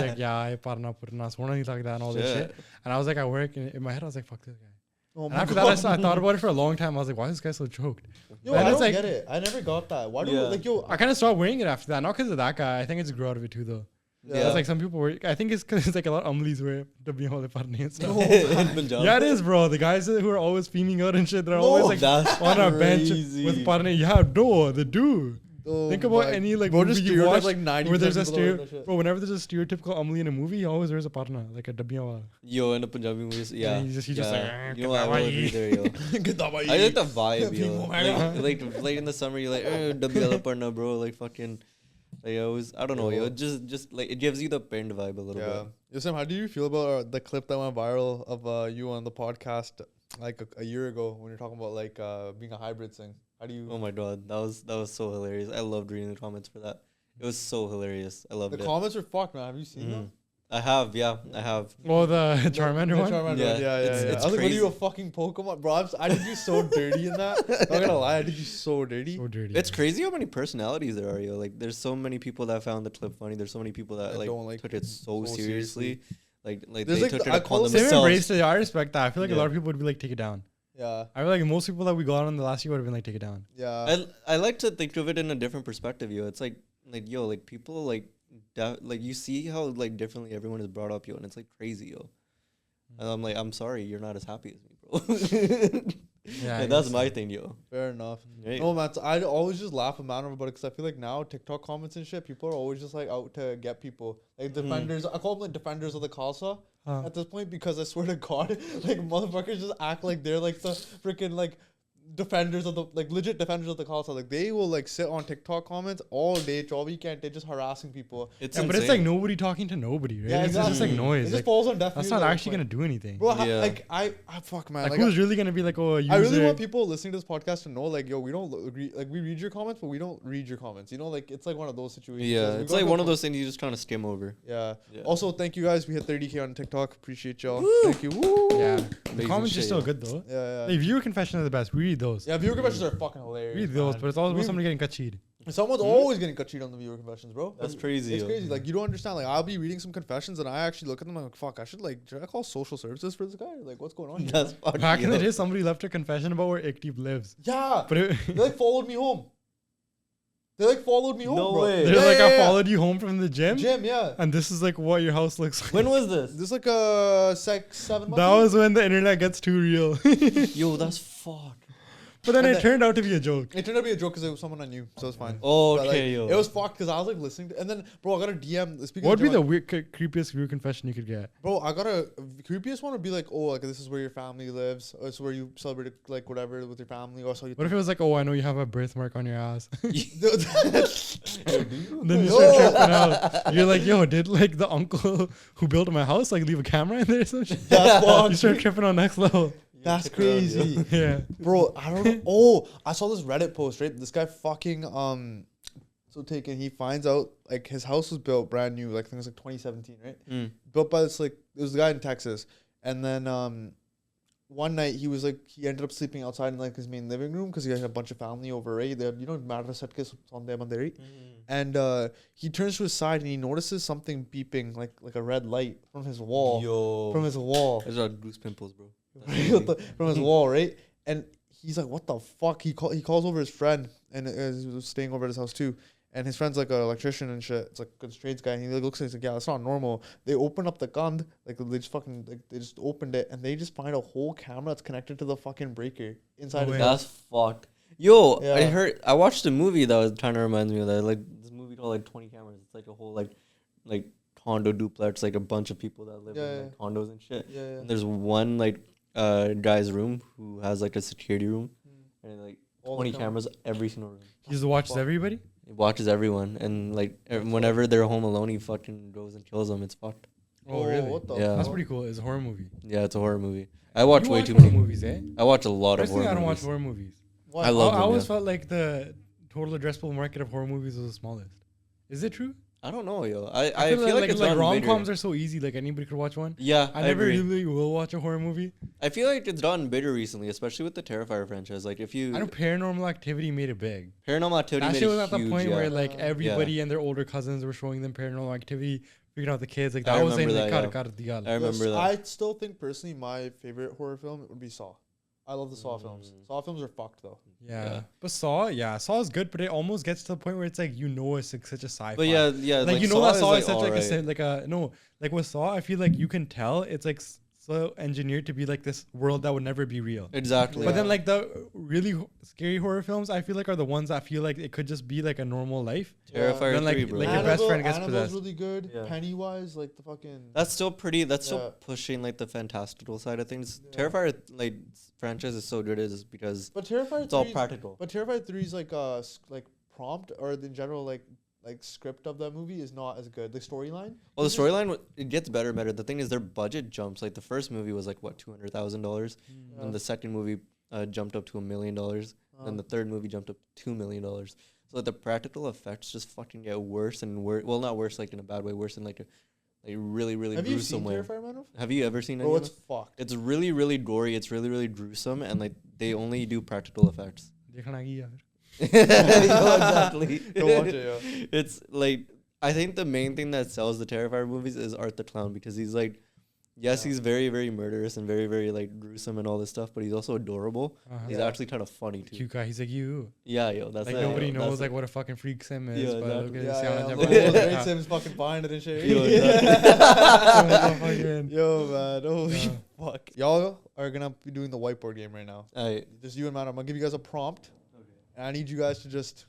like, "Yeah, I Parna Purna." So one like that and all this shit. And I was like, at work, and in my head, I was like, "Fuck this guy." Oh And my after God. that, I thought about it for a long time. I was like, "Why is this guy so choked?" Yo, And I it's don't like- get it. I never got that. Why do Yeah. like yo? I kind of stopped wearing it after that. Not because of that guy. I think I just grew out of it too, though. Yeah. It's like some people wear. I think it's because it's like a lot of umlis wear WM wala Parna and stuff. In Punjab. Yeah, it is, bro. The guys who are always beaming out and shit, they're No, always like That's on our bench crazy. with Parna. Yeah, no, they do. Oh Think about my- any like bro, movie just you stereotype watch like 90 where there's a people wearing that shit. bro. Whenever there's a stereotypical Amli in a movie, he always wears a Parna, like a WM wala. Yo, in the Punjabi movies, yeah. he just yeah. like, You know what? I will agree there, yo. Get that way. I like the vibe, yo. People Like in the summer, you're like, WL Parna, bro. Like fucking, like I don't know, yo. Just like it gives you the pinned vibe a little Yeah. bit. Yo, Sam, how do you feel about the clip that went viral of you on the podcast like a year ago when you're talking about like being a hybrid thing? How do you? Oh my god, that was so hilarious. I loved reading the comments for that. It was so hilarious. I loved The it. comments are fucked, man. Have you seen Mhm. them? I have. Well, the Charmander one. Charmander Yeah, one, yeah. it's I was like, what are you, a crazy. fucking Pokemon? Bro, I did you so dirty in that. Not gonna lie, I did you so dirty. So dirty. It's crazy how many personalities there are, yo. Like, there's so many people that found the clip funny. There's so many people that That like don't, like, took it so so seriously. Like There's, they like, took the- it I upon call it- Same themselves. embraced it. I respect that. I feel like a Yeah. lot of people would be like, take it down. Yeah, I feel like most people that we got on the last year would have been like, take it down. yeah. I like to think of it in a different perspective, yo. It's like yo, like people like like you see how like differently everyone is brought up, yo, and it's like crazy, yo. And I'm like, I'm sorry, you're not as happy as me, bro. Yeah, And that's my thing, yo. Fair enough. Right? No, man, I always just laugh about it because I feel like now TikTok comments and shit, people are always just like out to get people. Like defenders, I call them like defenders of the Khalsa at this point because I swear to God, like motherfuckers just act like they're like the freaking like defenders of the like legit defenders of the Khalsa. Like they will like sit on TikTok comments all day, all weekend. They're just harassing people. It's Yeah, but it's like nobody talking to nobody, right? Yeah, It's just like exactly. noise. It just Like, falls on deaf that's ears not at that actually point. gonna do anything. Bro, Yeah. like I fuck man. Like, Like, who's really gonna be like, oh, a user? I really want people listening to this podcast to know, like, yo, we don't agree. Like, we read your comments, but we don't read your comments. You know, like, it's like one of those situations. Yeah, We it's gotta like go one of for- those things you just kind of skim over. Yeah. Yeah. Also, thank you guys. We hit 30K on TikTok. Appreciate y'all. Thank you. Woo. Yeah, the Amazing comments are shit, still yo. good though. Yeah. Like, viewer confession are the best. We read those. Yeah, viewer confessions are fucking hilarious. Read those, man. but it's always about We- somebody getting kachid. Someone's always getting cut cheat on the viewer confessions, bro. That's Like, crazy, It's yo. crazy. Like, you don't understand. Like, I'll be reading some confessions and I actually look at them. I'm like, fuck, should I call social services for this guy? Like, what's going on here? That's man? fucking Back in the yo. day, somebody left a confession about where Ekdeep lives, Yeah. but it, They like followed me home. They like followed me home, No bro. way. they're Yeah, like, yeah, I yeah. followed you home from the gym, Gym, yeah. and this is like what your house looks like. When was this? This is like 7 months. That ago. was when the internet gets too real. Yo, that's fucked. But then And it then- turned out to be a joke. It turned out to be a joke because it was someone I knew, so it's fine. Oh, But, okay, like, yo. It was fucked because I was like listening to, and then, bro, I got a DM. Speaking What of would be John- the weird, creepiest viewer confession you could get? Bro, I got a creepiest one would be like, oh, like this is where your family lives, or it's where you celebrate like whatever with your family, or so you. What if it was like, oh, I know you have a birthmark on your ass. Then you No. start tripping out. You're like, yo, did like the uncle who built my house like leave a camera in there or some shit? That's You fucked. start tripping on next level. That's Check it out, yo. crazy, Yeah. bro. I don't know. Oh, I saw this Reddit post. Right, this guy fucking so taken. He finds out like his house was built brand new. Like I think it was like 2017, right? Built by this like it was a guy in Texas, and then one night he was like he ended up sleeping outside in like his main living room because he had a bunch of family over, right? They had, you know, madrasa ke sonde bande, right? And he turns to his side and he notices something beeping like a red light from his wall. Yo. From his wall. I just got goose pimples, bro. From his wall, right? And he's like, "What the fuck?" He calls over his friend, and he was staying over at his house too. And his friend's like an electrician and shit. It's like a good trades guy. And he like, looks at it, he's like, "Yeah, that's not normal." They open up the gun, like they just fucking like they just opened it, and they just find a whole camera that's connected to the fucking breaker inside No his way. house. That's fucked. Yo, Yeah. I watched a movie that was trying to remind me of that. Like this movie called like 20 Cameras. It's like a whole like condo duplex, like a bunch of people that live in like, condos and shit. Yeah, And there's one like guy's room who has like a security room and like All 20 the cameras every single room. He just watches everybody. He watches everyone and like whenever they're home alone, he fucking goes and kills them. It's fucked. Oh, really? What the Yeah. That's fuck? pretty cool. It's a horror movie. Yeah, it's a horror movie. I watch You way watch too horror many movies, eh? I watch a lot of Personally, horror I don't watch movies. horror movies. What? I love I them, always yeah. felt like the total addressable market of horror movies was the smallest. Is it true? I don't know, yo. I feel like like it's gotten rom bigger. coms are so easy. Like anybody could watch one. Yeah, I never agree. really will watch a horror movie. I feel like it's gotten bigger recently, especially with the Terrifier franchise. Like if you I know Paranormal Activity made it big. Paranormal Activity That made shit it was at the huge, point yeah. where like everybody and their older cousins were showing them Paranormal Activity, figuring out the kids. Like I that was in remember like that, I Yes, remember that. I still think personally my favorite horror film would be Saw. I love the Saw films. Saw films are fucked though. Yeah. But Saw is good, but it almost gets to the point where it's like it's like such a sci-fi. But yeah, like you know that Saw is such like alright. like with Saw, I feel like you can tell it's like so engineered to be like this world that would never be real. Exactly. But then like the really scary horror films, I feel like are the ones that feel like it could just be like a normal life. Terrifier Then, like- 3, bro. like your best friend gets Annabelle's possessed. really good. Yeah. Pennywise, like the fucking. That's still pretty. That's Yeah. still pushing like the fantastical side of things. Yeah. Terrifier like franchise is so good is because But Terrifier it's all 3 practical. But Terrifier 3's like prompt or the general like script of that movie is not as good. The storyline. Well, the storyline it gets better and better. The thing is, their budget jumps. Like the first movie was like what $200,000, Yeah. and the second movie jumped up to $1 million, and the third movie jumped up to $2 million. So like, the practical effects just fucking get worse and worse. Well, not worse like in a bad way. Worse in like a really Have you gruesome seen way. Terrifier, man? Have you ever seen it? Bro, it's fucked. It's really gory. It's really gruesome, and like they only do practical effects. Exactly. Don't watch it, yeah. It's like I think the main thing that sells the Terrifier movies is Art the Clown because he's like, yes, he's very murderous and very like gruesome and all this stuff, but he's also adorable. He's Yeah. actually kind of funny too. Cute guy. He's like you. Yeah, yo, that's Like it, nobody yo, knows that's like what a fucking freak sim is. Yeah, but look exactly. at Yeah, this yeah. Sims. Ray Sims fucking find it and shit. Yo, exactly. Yo, man. Oh, fuck? Y'all are gonna be doing the whiteboard game right now. Just you and Matt. I'm gonna give you guys a prompt. Okay. And I need you guys to just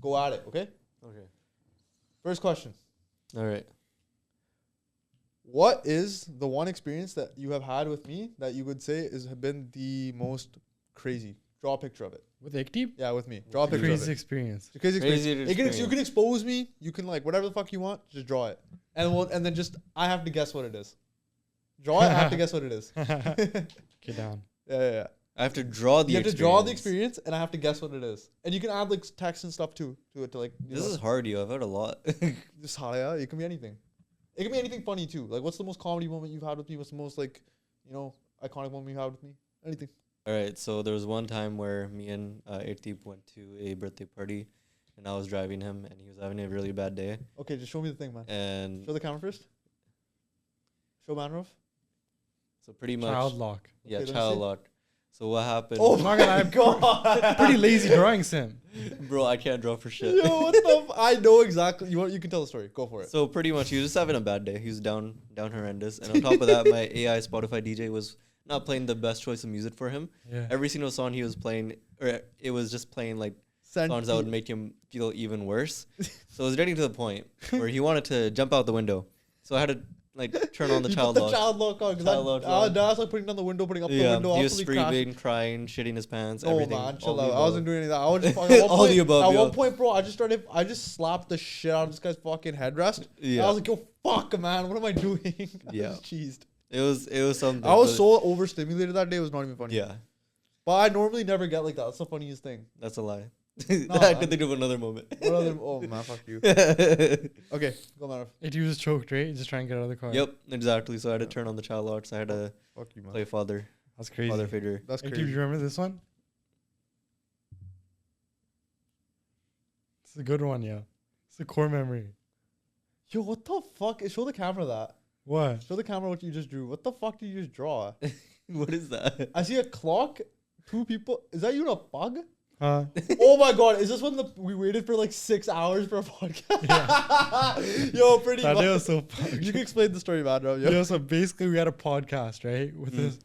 go at it, okay? Okay. First question. All right. What is the one experience that you have had with me that you would say has been the most crazy? Draw a picture of it. With Ekdeep? Yeah, with me. Draw a picture Crazy of it. experience. It's a crazy experience. Crazy You can expose me. You can like whatever the fuck you want. Just draw it, and then just I have to guess what it is. Draw it. I have to guess what it is. Get down. Yeah. I have to draw the You have to draw the experience, and I have to guess what it is. And you can add like text and stuff too to it to like. This is hard, yo. I've had a lot. Just yeah. It can be anything. It can be anything funny too. Like, what's the most comedy moment you've had with me? What's the most like, iconic moment you had with me? Anything. All right. So there was one time where me and Ekdeep went to a birthday party, and I was driving him, and he was having a really bad day. Okay, just show me the thing, man. And Show the camera first. Show Manroof. so pretty much. Child lock. Yeah, Okay, let me child see. lock. So what happened? Oh my God. Pretty lazy drawing sim. Bro, I can't draw for shit. Yo, what the? I know exactly. You can tell the story. Go for it. So pretty much, he was just having a bad day. He was down horrendous, and on top of that, my AI Spotify DJ was not playing the best choice of music for him. Yeah. Every single song he was playing, or it was just playing like songs that would make him feel even worse. So it was getting to the point where he wanted to jump out the window. So I had to like turn on the child lock. Child lock on. Child lock I on. was like putting down the window, putting up the Yeah, window. he was absolutely crashing. screaming, crying, shitting his pants, Oh everything. man, all chill the out. I above. wasn't doing any of that. I was just fucking, All the above, At yo. one point, bro, I just slapped the shit out of this guy's fucking headrest. Yeah. I was like, yo, fuck, man, what am I doing? I Yeah. was cheesed. It was something. I was but- so overstimulated that day. It was not even funny. Yeah, But I normally never get like that. That's the funniest thing. that's a lie. No, I I'm- could think of another moment. What other? Oh man, fuck you. Okay, go man. Ekdeep was choked, right? Just trying to get out of the car. Yep, exactly. So I had to turn on the child locks. I had to Fuck you, man. play father That's crazy. figure. That's Ekdeep, crazy. you remember this one? It's a good one, yeah. It's a core memory. Yo, what the fuck? Show the camera that. What? Show the camera what you just drew. What the fuck did you just draw? What is that? I see a clock. Two people. Is that you in a bug? Huh? Oh my god! Is this when we waited for like 6 hours for a podcast? Yo, pretty That much. day was so fucked. You can explain the story, man. Yo. Yo, so basically we had a podcast, right? With this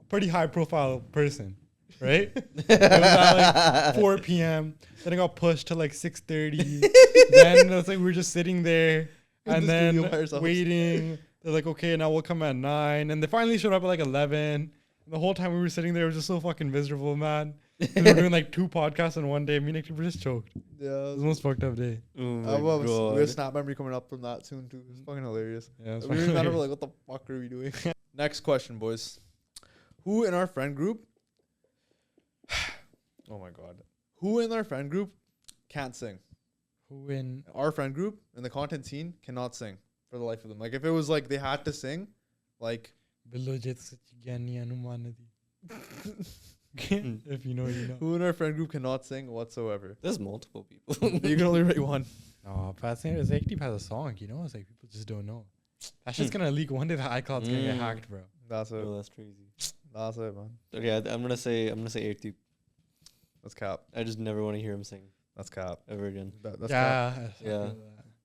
pretty high profile person, right? It was at like 4 p.m. Then it got pushed to like 6:30. Then it's like we were just sitting there In and the studio by then ourselves. waiting. They're like, okay, now we'll come at 9. And they finally showed up at like 11. And the whole time we were sitting there, it was just so fucking miserable, man. 'Cause we were doing like 2 podcasts in one day. Me and Nick were just choked. It Yeah. was the most fucked up day. Oh my We have a god. snap memory coming up from that soon too. It's fucking hilarious. Yeah, it's We fucking were hilarious. like, what the fuck are we doing? Next question, boys. Who in our friend group? Oh my god. Who in our friend group can't sing? Who in? Our friend group in the content scene cannot sing for the life of them. Like if it was like they had to sing, like Diljit Sachigani Anumanadi. If you know, you know. who in our friend group cannot sing whatsoever? There's multiple people. You can only rate one. No, but Ekdeep has a song, you know? It's like people just don't know. That shit's gonna leak one day. The iCloud's gonna get hacked, bro. That's it. Oh, that's crazy. That's it, man. Okay, I'm gonna say Ekdeep. That's cap. I just never want to hear him sing That's cap. ever again. That's cap. Yeah.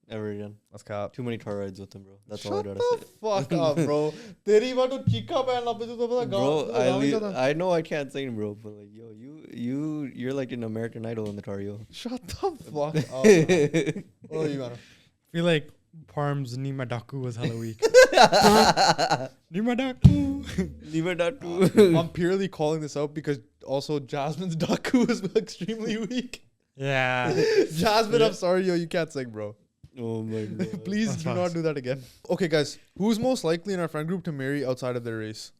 Ever again. That's cap. Too many car rides with him, bro. That's Shut all I gotta the say. fuck up, bro. Teri baat to chika pehna pe tu pata Bro, I know I can't sing, bro, but like, yo, you're like an American Idol in the car, yo. Shut the fuck up. Man. What are you, man? I feel like Parm's Nima Daku was hella weak. Nima Daku. I'm purely calling this out because also Jasmine's Daku is extremely weak. Yeah. Jasmine, I'm sorry, yo, you can't sing, bro. Oh my god. Please That's do not facts. do that again. Okay, guys, who's most likely in our friend group to marry outside of their race?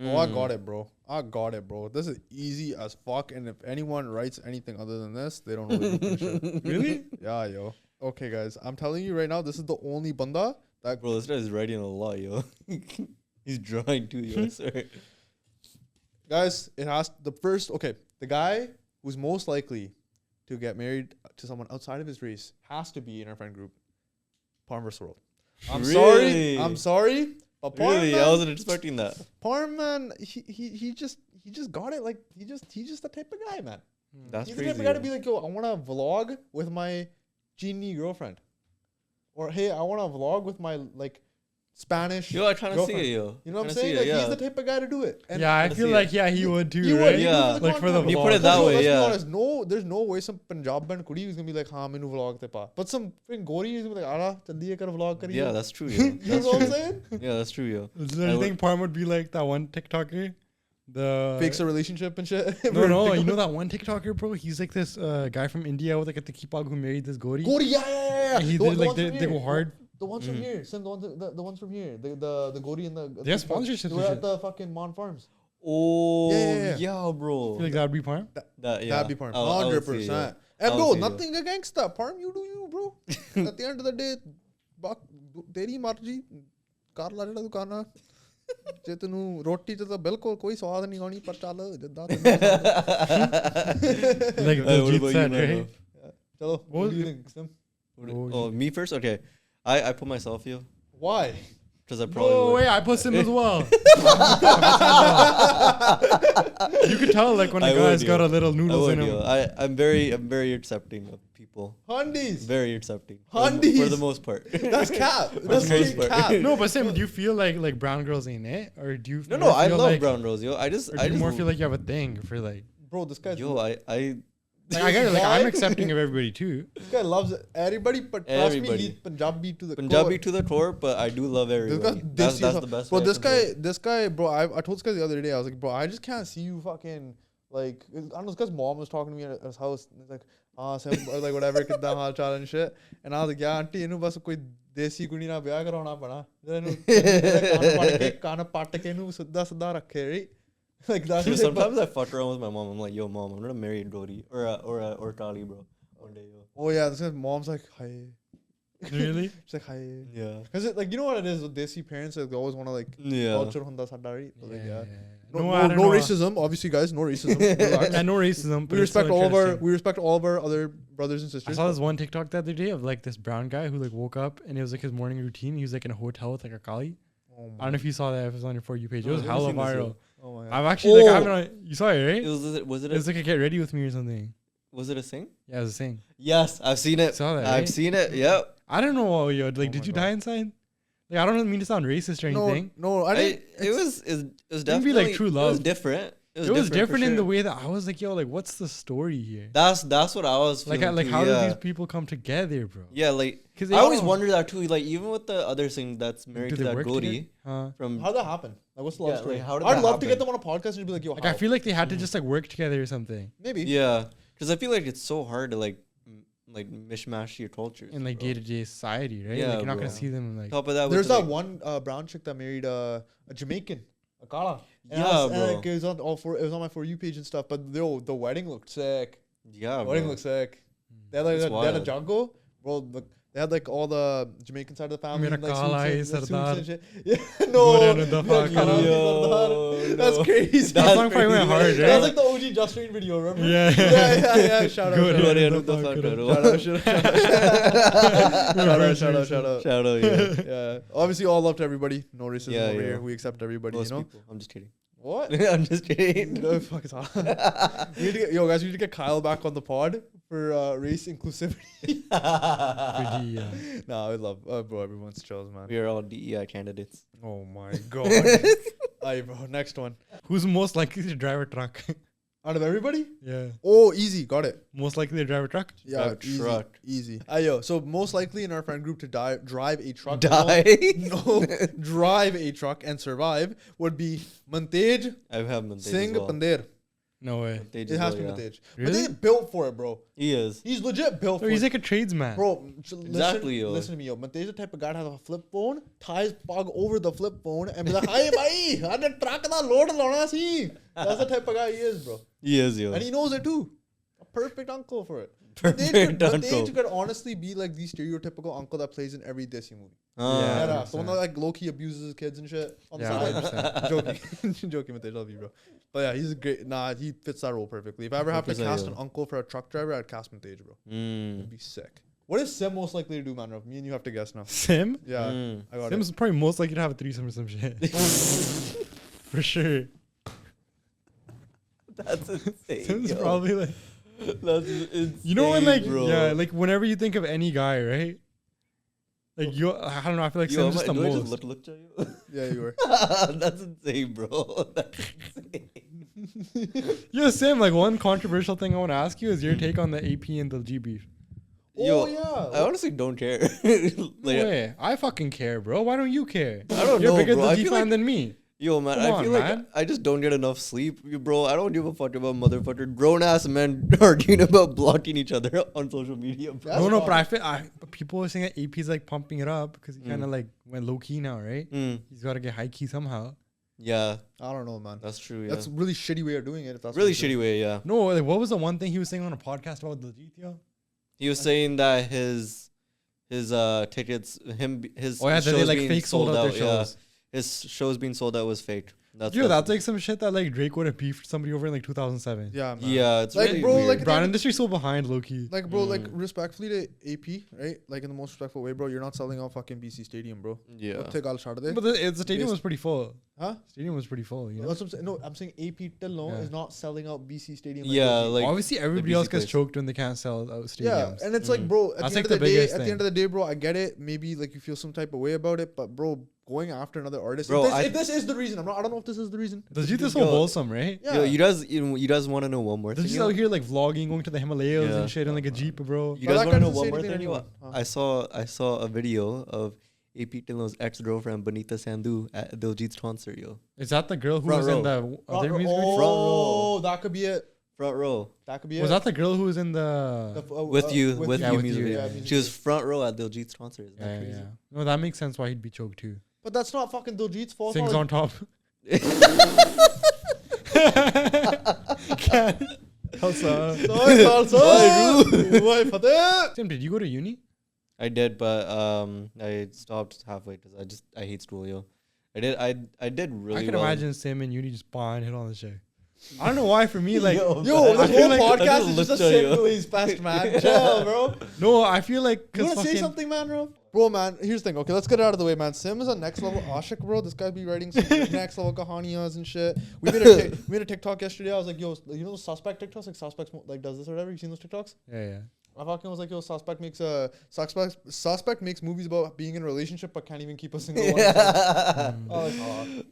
Oh, I got it, bro. I got it, bro. This is easy as fuck. And if anyone writes anything other than this, they don't know what to shit. Really? Yeah, yo. Okay, guys, I'm telling you right now, this is the only banda that. Bro, this guy's writing a lot, yo. He's drawing too, yo. I swear. Guys, it has the first. Okay, the guy who's most likely to get married to someone outside of his race has to be in our friend group. Parm vs. World. I'm Really? sorry. But Parm, Really? man, I wasn't expecting that. Parm, man, he just got it. Like he just the type of guy, man. That's He's the crazy. type of guy to yo. be like, yo, I want to vlog with my genie girlfriend, or hey, I want to vlog with my like Spanish. Yo, I kind of see girlfriend. it, yo. You know what I'm Kinda saying? see it, Like he's the type of guy to do it. And Yeah, I kinda feel see like it. he would too, he would. right? He Yeah. would Like for the When you vlog. put it that way, let's yeah. be honest, there's no way some Punjab band kudi is gonna be like, "Ha, mainu vlog te pa." But some freaking Gori is gonna be like, "Ara, jaldi kar vlog kariye." Yeah, that's true, yo. You know That's what I'm true. saying? Yeah, that's true, yo. Do you think Parm would be like that one TikToker? The Fakes a relationship and shit. no, you know that one TikToker, bro? He's like this guy from India with like a Tekipag who married this Gori. Gori, yeah. He The did like ones from they here. go hard. The ones from here, send the ones from here, the Gori and the. They have sponsorships They and were shit. at the fucking Mon Farms. Oh, Yeah. yeah, bro. I feel like that would be Parm. That, yeah. That'd be Parm, I would see it, 100%. yeah. And I bro, would see it. nothing against that. Parm, you do you, bro. At the end of the day, ਤੇਰੀ ਮਰਜ਼ੀ ਕਰ ਲੈ ਜਿਹੜਾ ਤੂੰ ਕਰਨਾ ਜੇ ਤੈਨੂੰ ਰੋਟੀ ਚ ਤਾਂ ਬਿਲਕੁਲ ਕੋਈ ਸਵਾਦ ਨਹੀਂ ਆਉਣੀ ਪਰ ਚੱਲ ਜਿੱਦਾਂ Like What Diljit about said, you, right? Mano? ਚਲੋ What what do you was- think, Sim? Oh, me first? Okay. I put myself, yo. Why? Because I probably Oh would. wait, I put him as well. You could tell like when a I guy's would, got yo. a little I noodles would, in him. yo. I'm very accepting of people. Hundies. Very accepting. Hundies. For the most part. That's cap. That's crazy straight part. cap. No, but Sam, do you feel like brown girls ain't it, or do you? No, more I feel love like, brown rose, yo. I Or just do you more feel like you have a thing for like? Bro, this guy. yo, I Like I get it, like I'm Why? accepting of everybody too. This guy loves everybody, but trust me, Everybody. he's Punjabi to the Punjabi core. to the core, but I do love This everybody. guy's That's desi as the best. Bro, way I this can say it. guy, bro. I told this guy the other day. I was like, bro, I just can't see you fucking like. I don't know. This guy's mom was talking to me at his house. He's like, Sam, or like whatever, kidda haal chal and shit. And I was like, yeah, auntie, inu bas koi desi kudi na vyah karauna pana. Kana paat ke nu siddha rakhe, right? Like that's Dude, it, sometimes I fuck around with my mom. I'm like, yo, mom, I'm gonna marry a Dori or Kali, bro. One day, yo. Oh yeah, this guy's mom's like, hi. Really? She's like, hi. Yeah. Cause it, like you know what it is with desi parents, like, they always want to like Yeah. culture hunda sada, right? But, like, yeah. No, I don't No know. racism, obviously, guys. No racism. Relax. And no racism. But we it's still respect all of our interesting. other brothers and I sisters. saw this one TikTok the other day of like this brown guy who like woke up and it was like his morning routine. He was like in a hotel with like a Kali. Oh I don't know if you saw that. If it was on your For You page. It No, was I haven't hella seen this viral. yet. Oh my god. I've actually like I Oh. haven't. You saw it, right? Was it It was like a get ready with me or something. was it a sing? Yeah, it was a thing. Yes, I've seen it. Saw that, I've right? seen it. Yep. I don't know, yo. Like, Oh did my you God. die inside? Like, I don't mean to sound racist or anything. No, I didn't. It was be definitely like true It was love. different. It was different for in the sure. way that I was like, yo, like, what's the story here? That's what I was Like, feeling like too, how yeah. do these people come together, bro? Yeah, like 'Cause I they always all- wonder that too. Like even with the other thing that's married Do to they that work Gori together? Huh? from How'd that happen? Like, what's the love Yeah, story? like, how did I'd that love to get happen? them on a podcast and be like, yo, Like, how? I feel like they had to just like work together or something Maybe. yeah, because I feel like it's so hard to like mishmash your cultures in like bro. day to day society, right? Yeah, like, you're not gonna bro. see them like. Top of that, There's with, that like, one brown chick that married a Jamaican, a Kala. And Yeah, I was, bro. like, it was on it was on my For You page and stuff. But yo, the wedding looked sick. Yeah, The wedding bro. looked sick. They had like It's they had a wild. jungle, bro. They had like all the Jamaican side of the family. Mera in, like, Kala hai suits and Sardar. shit. Yeah, no, Gora nu dafa yeah, Kala hai Yo, Sardar. That's no. crazy. That song probably went hard, right? That's like the OG Just Rain video, remember? Yeah. yeah. Shout out, Gora shout nu Gora nu dafa dafa karo. out, shout out. Shout out, yeah. Yeah, obviously all love to everybody. No racism Yeah, over yeah. here. We accept everybody. Most you know people. I'm just kidding. what? I'm just kidding. No, fuck it's hot. We need to get, yo guys, we need to get Kyle back on the pod for race inclusivity. Pretty, Nah, I love bro. Everyone's chills, man. We are all DEI candidates. Oh my god. Alright, bro. Next one. Who's most likely to drive a truck? Out of everybody? Yeah. Oh, easy. Got it. Most likely to drive a truck? Yeah, Drive a easy. truck. Easy. Yo. So most likely in our friend group to drive a truck. Die? No, drive a truck and survive would be Mantej I've had Mantej Singh as well. Pander. No way. Mantej It as has to well, be yeah. Mantej. Really? Mantej built for it, bro. He is. He's legit built So for he's it. like a tradesman. Bro, Exactly, yo. listen to me, yo. Matej's the type of guy that has a flip phone, ties pug over the flip phone, and be like, "Hi, bhai, I had truck da load launa si." That's the type of guy he is, bro. He is, yo. And he knows it too. A perfect uncle for it. Perfect uncle. Matej could honestly be like the stereotypical uncle that plays in every Desi movie. Yeah. Yeah, the one that like low key abuses his kids and shit on the Yeah, side. Joking, joking, Matej, love you, bro. But yeah, he's a great. Nah, he fits that role perfectly. If I ever have to 100%, cast yeah. an uncle for a truck driver, I'd cast Matej, bro. Mm. It'd be sick. What is Sim most likely to do, man? Me and you have to guess now. Sim? Yeah, Mm. I got Sim's probably most likely to have a threesome or some shit. For sure. That's insane. Sim's yo. probably like, That's insane, you know when like, bro. yeah, like whenever you think of any guy, right? Like you, I don't know. I feel like Yo, Sim's just the do I most. just look at you? Yeah, you were. That's insane, bro. That's insane. Yo, Sim. Like one controversial thing I want to ask you is your take on the AP and the G beef. Yo, Oh, yeah. I honestly don't care. No Like, way. I fucking care, bro. Why don't you care? I don't You're know, bigger bro. I Diljit feel fan like- than me. Yo, man, Come I on, feel man. like I just don't get enough sleep, bro. I don't give a fuck about motherfucker grown ass men arguing about blocking each other on social media, bro. That's No, fine. but I feel but people are saying that AP's like pumping it up because he kind of like went low key now, right? Mm, He's got to get high key somehow. yeah, I don't know, man. that's true. Yeah, That's a really shitty way of doing it. If that's really what you're shitty way. Yeah, No, like what was the one thing he was saying on a podcast about Diljit, yo? he was saying that his tickets, his Oh yeah, that they shows like being fake sold out their shows. Yeah, his shows being sold out was fake. That's That's like some shit that like Drake would have beefed somebody over in like 2007. doing. Yeah, man. yeah, it's Like, really bro, weird. like, Brown industry so behind, low key. Like, bro, like, Mm. respectfully to AP, right? Like, in the most respectful way, bro, you're not selling out fucking BC Stadium, bro. yeah, Take all shot of it. But the stadium Yes. was pretty full. Huh? Stadium was pretty full, you know. That's what I'm saying. No, I'm saying AP till now Yeah. is not selling out BC Stadium. yeah, they did. like Obviously, everybody BC else gets place. choked when they can't sell out stadiums. Yeah, and it's like, Mm. bro, at That's the end like of the the day, biggest at the thing. end of the day, bro, I get it. Maybe like you feel some type of way about it, but bro, going after another artist. Bro, if this is the reason, I don't know if this is the reason. Diljit is so Yo, wholesome, right? Yeah. Yo, you guys want to know one more thing? Diljit's yo? out here like vlogging, going to the Himalayas Yeah. and shit in like a jeep, bro. You But guys that want to guy know doesn't one say more anything thing? Yo? anymore. Huh. I saw a video of AP Tilno's ex-girlfriend Benita Sandhu at Diljit's concert, yo. Is that the girl who Front was in the Front other row. music video? Oh, that could be it. Front row That could be Was it. that the girl who was in the? with you Yeah, you with music you, video. yeah, music She was video. front row at Diljit's concert. Isn't that Yeah, crazy? yeah. No, that makes sense why he'd be choked too. But that's not fucking Diljit's fault. Sings It's not on top. like- Tim, did you go to uni? I did, but I stopped halfway because I hate school, yo. I did really I can well. imagine Sim and uni just bond hit on the show. I don't know why. For me, like, Yo, Yo, I this feel whole like- I podcast just is just a looked at you. Sim fest, man. Chill, bro. no, I feel like You because want to say fucking something, man, bro? Bro, man, here's the thing. Okay, let's get it out of the way, man. Sim is a next level Aashiq, bro. This guy be writing some next level kahaniyas and shit. We made a TikTok yesterday. I was like, yo, you know those suspect TikToks? Like suspects like does this or whatever. You seen those TikToks? yeah. I fucking was like, yo, suspect makes movies about being in a relationship but can't even keep a single one. Oh my God.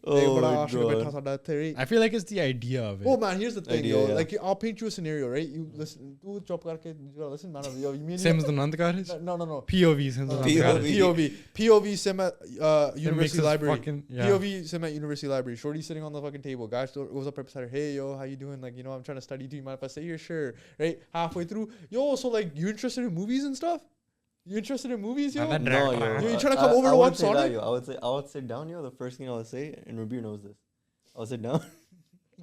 I feel like it's the idea of it. Oh man, here's the thing, Idea, yo. yeah. Like, I'll paint you a scenario, right? You listen, you gotta listen, man. Yo, you mean Sim's the Nandagaris? no. POV, Sim's the POV. Nandagaris. POV sim at Sim makes University us Library. fucking- yeah. POV sim at University Library. Shorty sitting on the fucking table. Guy goes up right beside her. Hey, yo, how you doing? Like, you know, I'm trying to study. Do you mind if I stay here? Sure. Right? Halfway through, yo, so like, you interested in movies and stuff? You interested in movies, yo? That No, Yo, yo. you tryna come over to wouldn't watch say that, Sonic? yo. I would sit down, yo. The first thing I would say, and Rabir knows this. I would sit down.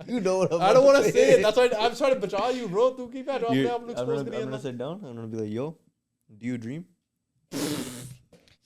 You know what I don't want to say it. That's why I'm trying to bacha you, bro. Tu keep that. I'm gonna sit down. I'm gonna be like, yo, do you dream?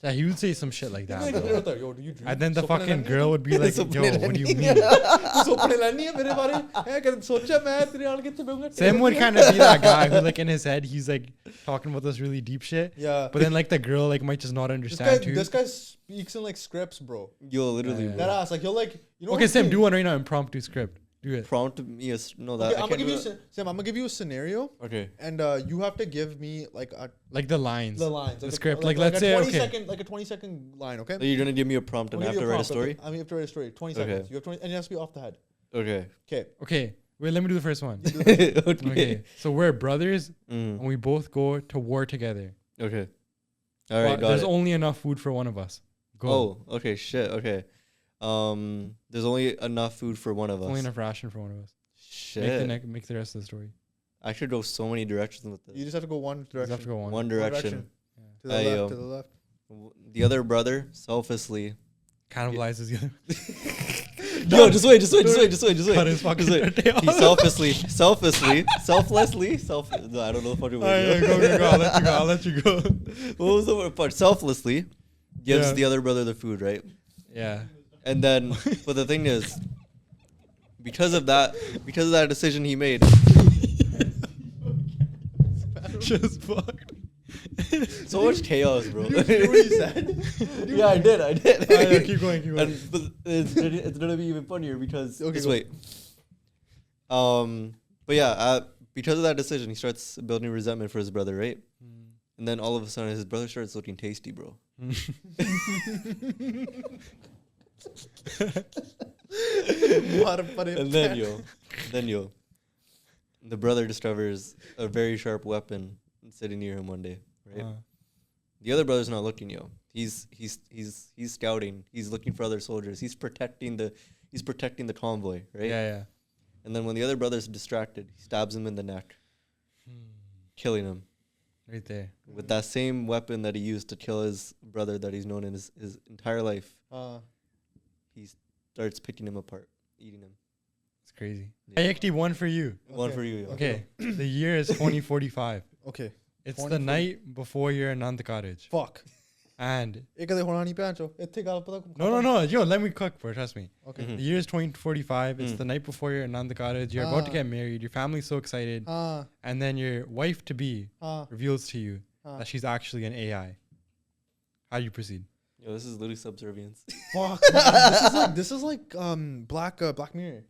Yeah, he would say some shit like that. bro. Yo, do you dream? And then the Sopne fucking lani girl would be like, yo, Sopne what do you lani. mean? hai? Sopne lani hai mere bare? Hai kade socha main tere aal kitte behunga? Sam would kind of be that guy who, like, in his head, he's like talking about this really deep shit. Yeah. But then, like, the girl, like, might just not understand too. This guy speaks in like scripts, bro. Yo, literally, Yeah, bro. That ass, like you're like, you know. Okay, what Sam, thing- do one right now. Impromptu script. Do it. Prompt me no that Okay, I I'm gonna can't give do you that. Sam. I'm gonna give you a scenario, Okay. and you have to give me like Like the lines. the lines, The like script. a, Like, let's a say, 20 okay. second, like a 20-second line, okay? So you're gonna give me a prompt and I I'll have give to you write a prompt, story. okay? I mean, you have to write a story. 20 Okay. seconds. You have 20, and it has to be off the head. Okay. Okay. Okay. Wait, let me do the first one. Okay. Okay. So we're brothers Mm. and we both go to war together. Okay. All right. But Got there's it. only enough food for one of us. Go. Oh. Okay. Shit. Okay. There's only enough food for one of us. Only enough ration for one of us. Shit. Make the rest of the story. I should go so many directions with You this. just have to go one You just direction. have to go one. One direction. To the Aye, left. yo. To the left. The other brother selflessly. Cannibalizes the other. Yo, just wait. Cut his fucking Just wait. tail. He selflessly. No, I don't know the fucking word. Go. I'll let you go. What was the word part? Selflessly gives Yeah. the other brother the food, right? Yeah. And then, but the thing is, because of that decision he made, Just fucked. so much chaos, bro. Did you hear what he said? Yeah, I did. Keep going. And but it's gonna be even funnier because Okay, just go. wait. But yeah, because of that decision, he starts building resentment for his brother, right? And then all of a sudden, his brother starts looking tasty, bro. And then yo, the brother discovers a very sharp weapon sitting near him one day, right? The other brother's not looking, yo. He's scouting. He's looking for other soldiers. He's protecting the convoy, right? Yeah. And then when the other brother's distracted, he stabs him in the neck, killing him Right there. with that same weapon that he used to kill his brother that he's known in his entire life. He starts picking him apart, eating him. It's crazy. Yeah. Hey, Ekdeep, one for you. One for you. Yo. Okay. The year is 2045. Okay. It's the night before your Anand cottage. Fuck. And No. no. Yo, let me cook for it. Trust me. Okay. The year is 2045. It's the night before your Anand cottage. You're about to get married. Your family's so excited. And then your wife to be reveals to you that she's actually an AI. How do you proceed? Yo, this is literally subservience. Fuck. This is like Black Mirror.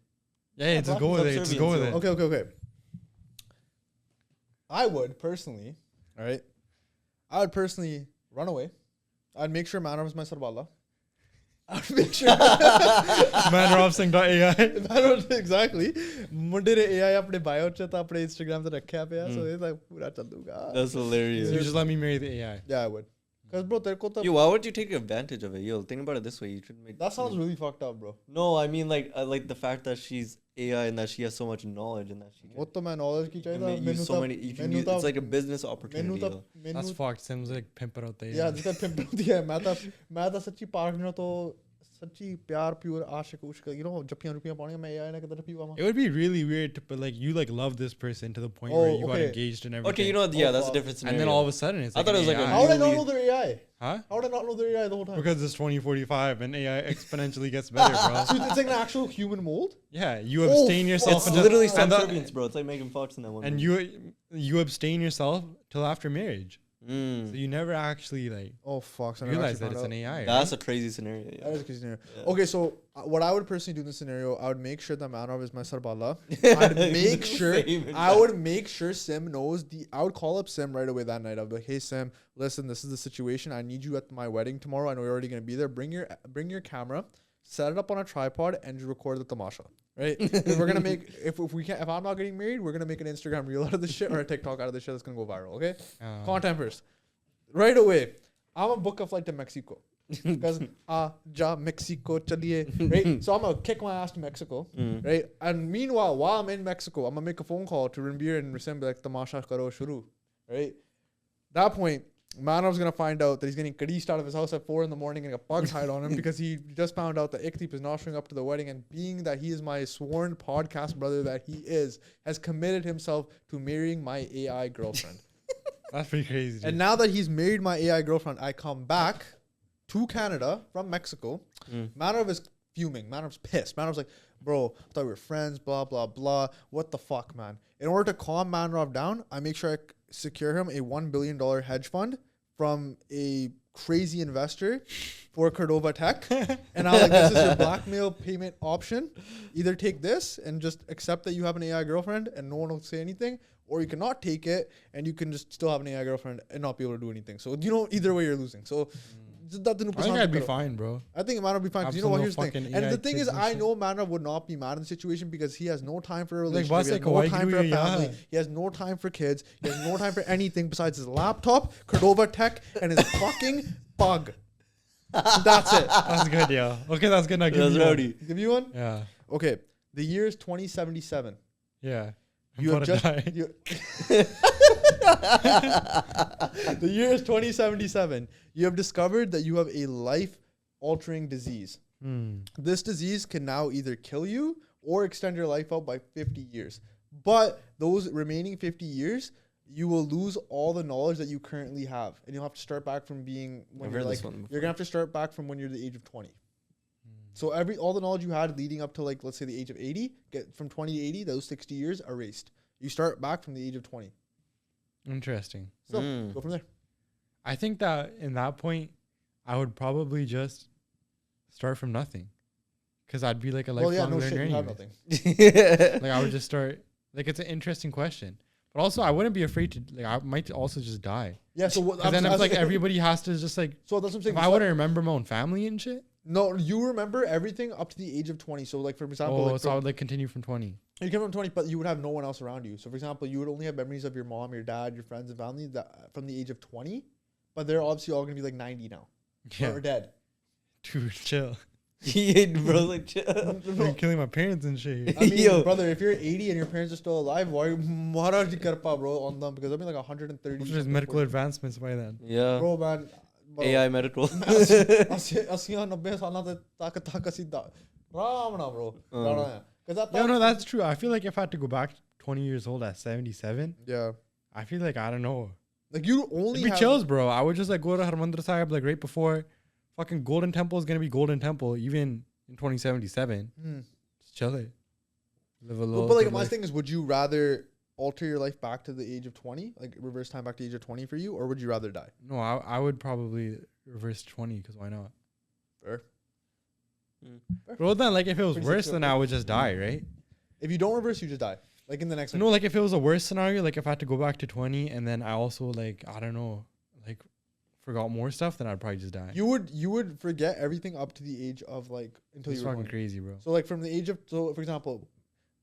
Yeah, just go with it. Just go with it. Okay. I would personally, all right. I would personally run away. I'd make sure Manor was my Sarbala. I would make sure Manropsing.ai. exactly. Munde re AI apne bio ch ta apne Instagram te rakha pe so it's like pura challuga. That's hilarious. So you just let me marry the AI. Yeah, I would. Cuz bro tere ko Yo, why would you take advantage of it? Yo, think about it this way. You should make that sounds really fucked up, bro. No, I mean like the fact that she's AI and that she has so much knowledge and that she What to main knowledge ki can chahiye use so many. You can use, it's like a business opportunity. Yo. That's fucked. Sims like pimp it out there. Yeah, जिसका pimp होती है मैं तो सच्ची partner तो सच्ची प्यार pure Ashique उश्क you know जप्पियां पानी मैं AI ना किधर पीवा It would be really weird, but like you like love this person to the point where you got engaged and everything. Okay, you know what? Yeah, that's a different scenario. And then all of a sudden it's I like thought it was like AI. How would I not know they're AI? Huh? How would I not know they're AI the whole time? Because it's 2045 and AI exponentially gets better, bro. So it's like an actual human mold? Yeah, you abstain yourself. It's until- literally and the- subservience, bro. It's like Megan Fox in that one. And you abstain yourself till after marriage. So Mm. you never actually like Oh fuck! So I realize actually that it's found an AI. That's a crazy scenario. That Yeah. is a crazy scenario. Yeah. Okay, so what I would personally do in this scenario, I would make sure that Manov is my Sarbala. I'd make sure I would make sure Sim knows I would call up Sim right away that night. I'd be like, hey Sim, listen, this is the situation. I need you at my wedding tomorrow. I know you're already gonna be there. Bring your camera, set it up on a tripod, and just record the tamasha. Right? We're gonna make if I'm not getting married, we're gonna make an Instagram reel out of this shit or a TikTok out of this shit that's gonna go viral. Okay? Content first. Right away. I'm gonna book a flight to Mexico. Because Mexico chaliye, right? So I'm gonna kick my ass to Mexico, right? And meanwhile, while I'm in Mexico, I'm gonna make a phone call to Ranbir and Rasim, be like tamasha karo shuru, right? That point, Manov's gonna find out that he's getting kadished out of his house at 4 a.m. and got bugs hide on him because he just found out that Ekdeep is not showing up to the wedding, and being that he is my sworn podcast brother that he is, has committed himself to marrying my AI girlfriend. That's pretty crazy. Dude. And now that he's married my AI girlfriend, I come back to Canada from Mexico. Manov is fuming. Manov's pissed. Manov's like, bro, I thought we were friends, blah, blah, blah. What the fuck, man? In order to calm Manov down, I make sure I secure him a $1 billion hedge fund from a crazy investor for Cordova Tech. And I'm like, this is your blackmail payment option. Either take this and just accept that you have an AI girlfriend and no one will say anything, or you cannot take it and you can just still have an AI girlfriend and not be able to do anything. So, either way you're losing. So, I think I'd be fine, bro. I think Manav would be fine because you know what? Here's the thing. And the thing is, I know Manav would not be mad in the situation because he has no time for a relationship. He has no time for a family. He has no time for kids. He has no time for anything besides his laptop, Cordova Tech, and his fucking bug. That's it. That's good, yeah. Okay, that's good. Now give you one. Give you one? Yeah. Okay. The year is 2077. Yeah. You have just the year is 2077. You have discovered that you have a life-altering disease. This disease can now either kill you or extend your life out by 50 years. But those remaining 50 years, you will lose all the knowledge that you currently have, and you'll have to start back from being when you're like you're gonna have to start back from when you're the age of 20. So all the knowledge you had leading up to like let's say the age of 80, get from 20 to 80, those 60 years erased. You start back from the age of 20. Interesting. So go from there. I think that in that point, I would probably just start from nothing, because I'd be like a lifelong learner. You have anyways. nothing. Like I would just start. Like it's an interesting question, But also, I wouldn't be afraid to like. I might also just die. Yeah. So what? Because then it's like everybody has to just like. So that's what I'm saying. If I wouldn't remember my own family and shit. No, you remember everything up to the age of 20. So like for example, Oh, like so I would like continue from 20. you came from 20, but you would have no one else around you. So for example, you would only have memories of your mom, your dad, your friends and family that from the age of 20, but they're obviously all gonna be like 90 now. Yeah. Or dead. Dude, chill. Yeah, bro, like chill. I'm killing my parents and shit. I mean, Yo. brother, if you're 80 and your parents are still alive, why Maharaj karpa, bro, on them? Because I'll be like 130. There's medical advancements by then. Yeah. Bro, man. AI medical. 80-90 ਸਾਲਾਂ ਤੇ ਤੱਕ ਅਸੀਂ ਆਰਾਮ ਨਾਲ bro ਜਾਣਾ ਹੈ Yeah, no, that's true. I feel like if I had to go back 20 years old at 77, yeah, I feel like, I don't know. like you only It'd be have chills, bro. I would just like go to Harmandir Sahib like right before fucking Golden Temple is going to be Golden Temple even in 2077. Just chill it. Live a little but like good my life. thing is, would you rather alter your life back to the age of 20, like reverse time back to the age of 20 for you, or would you rather die? No, I would probably reverse 20 because why not? Fair. Bro, then like if it was Pretty worse, secure. then I would just die, right? If you don't reverse, you just die. Like in the next. No, like if it was a worse scenario, like if I had to go back to 20 and then I also like, I don't know, like forgot more stuff, then I'd probably just die. You would forget everything up to the age of like until It's you were fucking 20. crazy, bro. So like from the age of, so for example,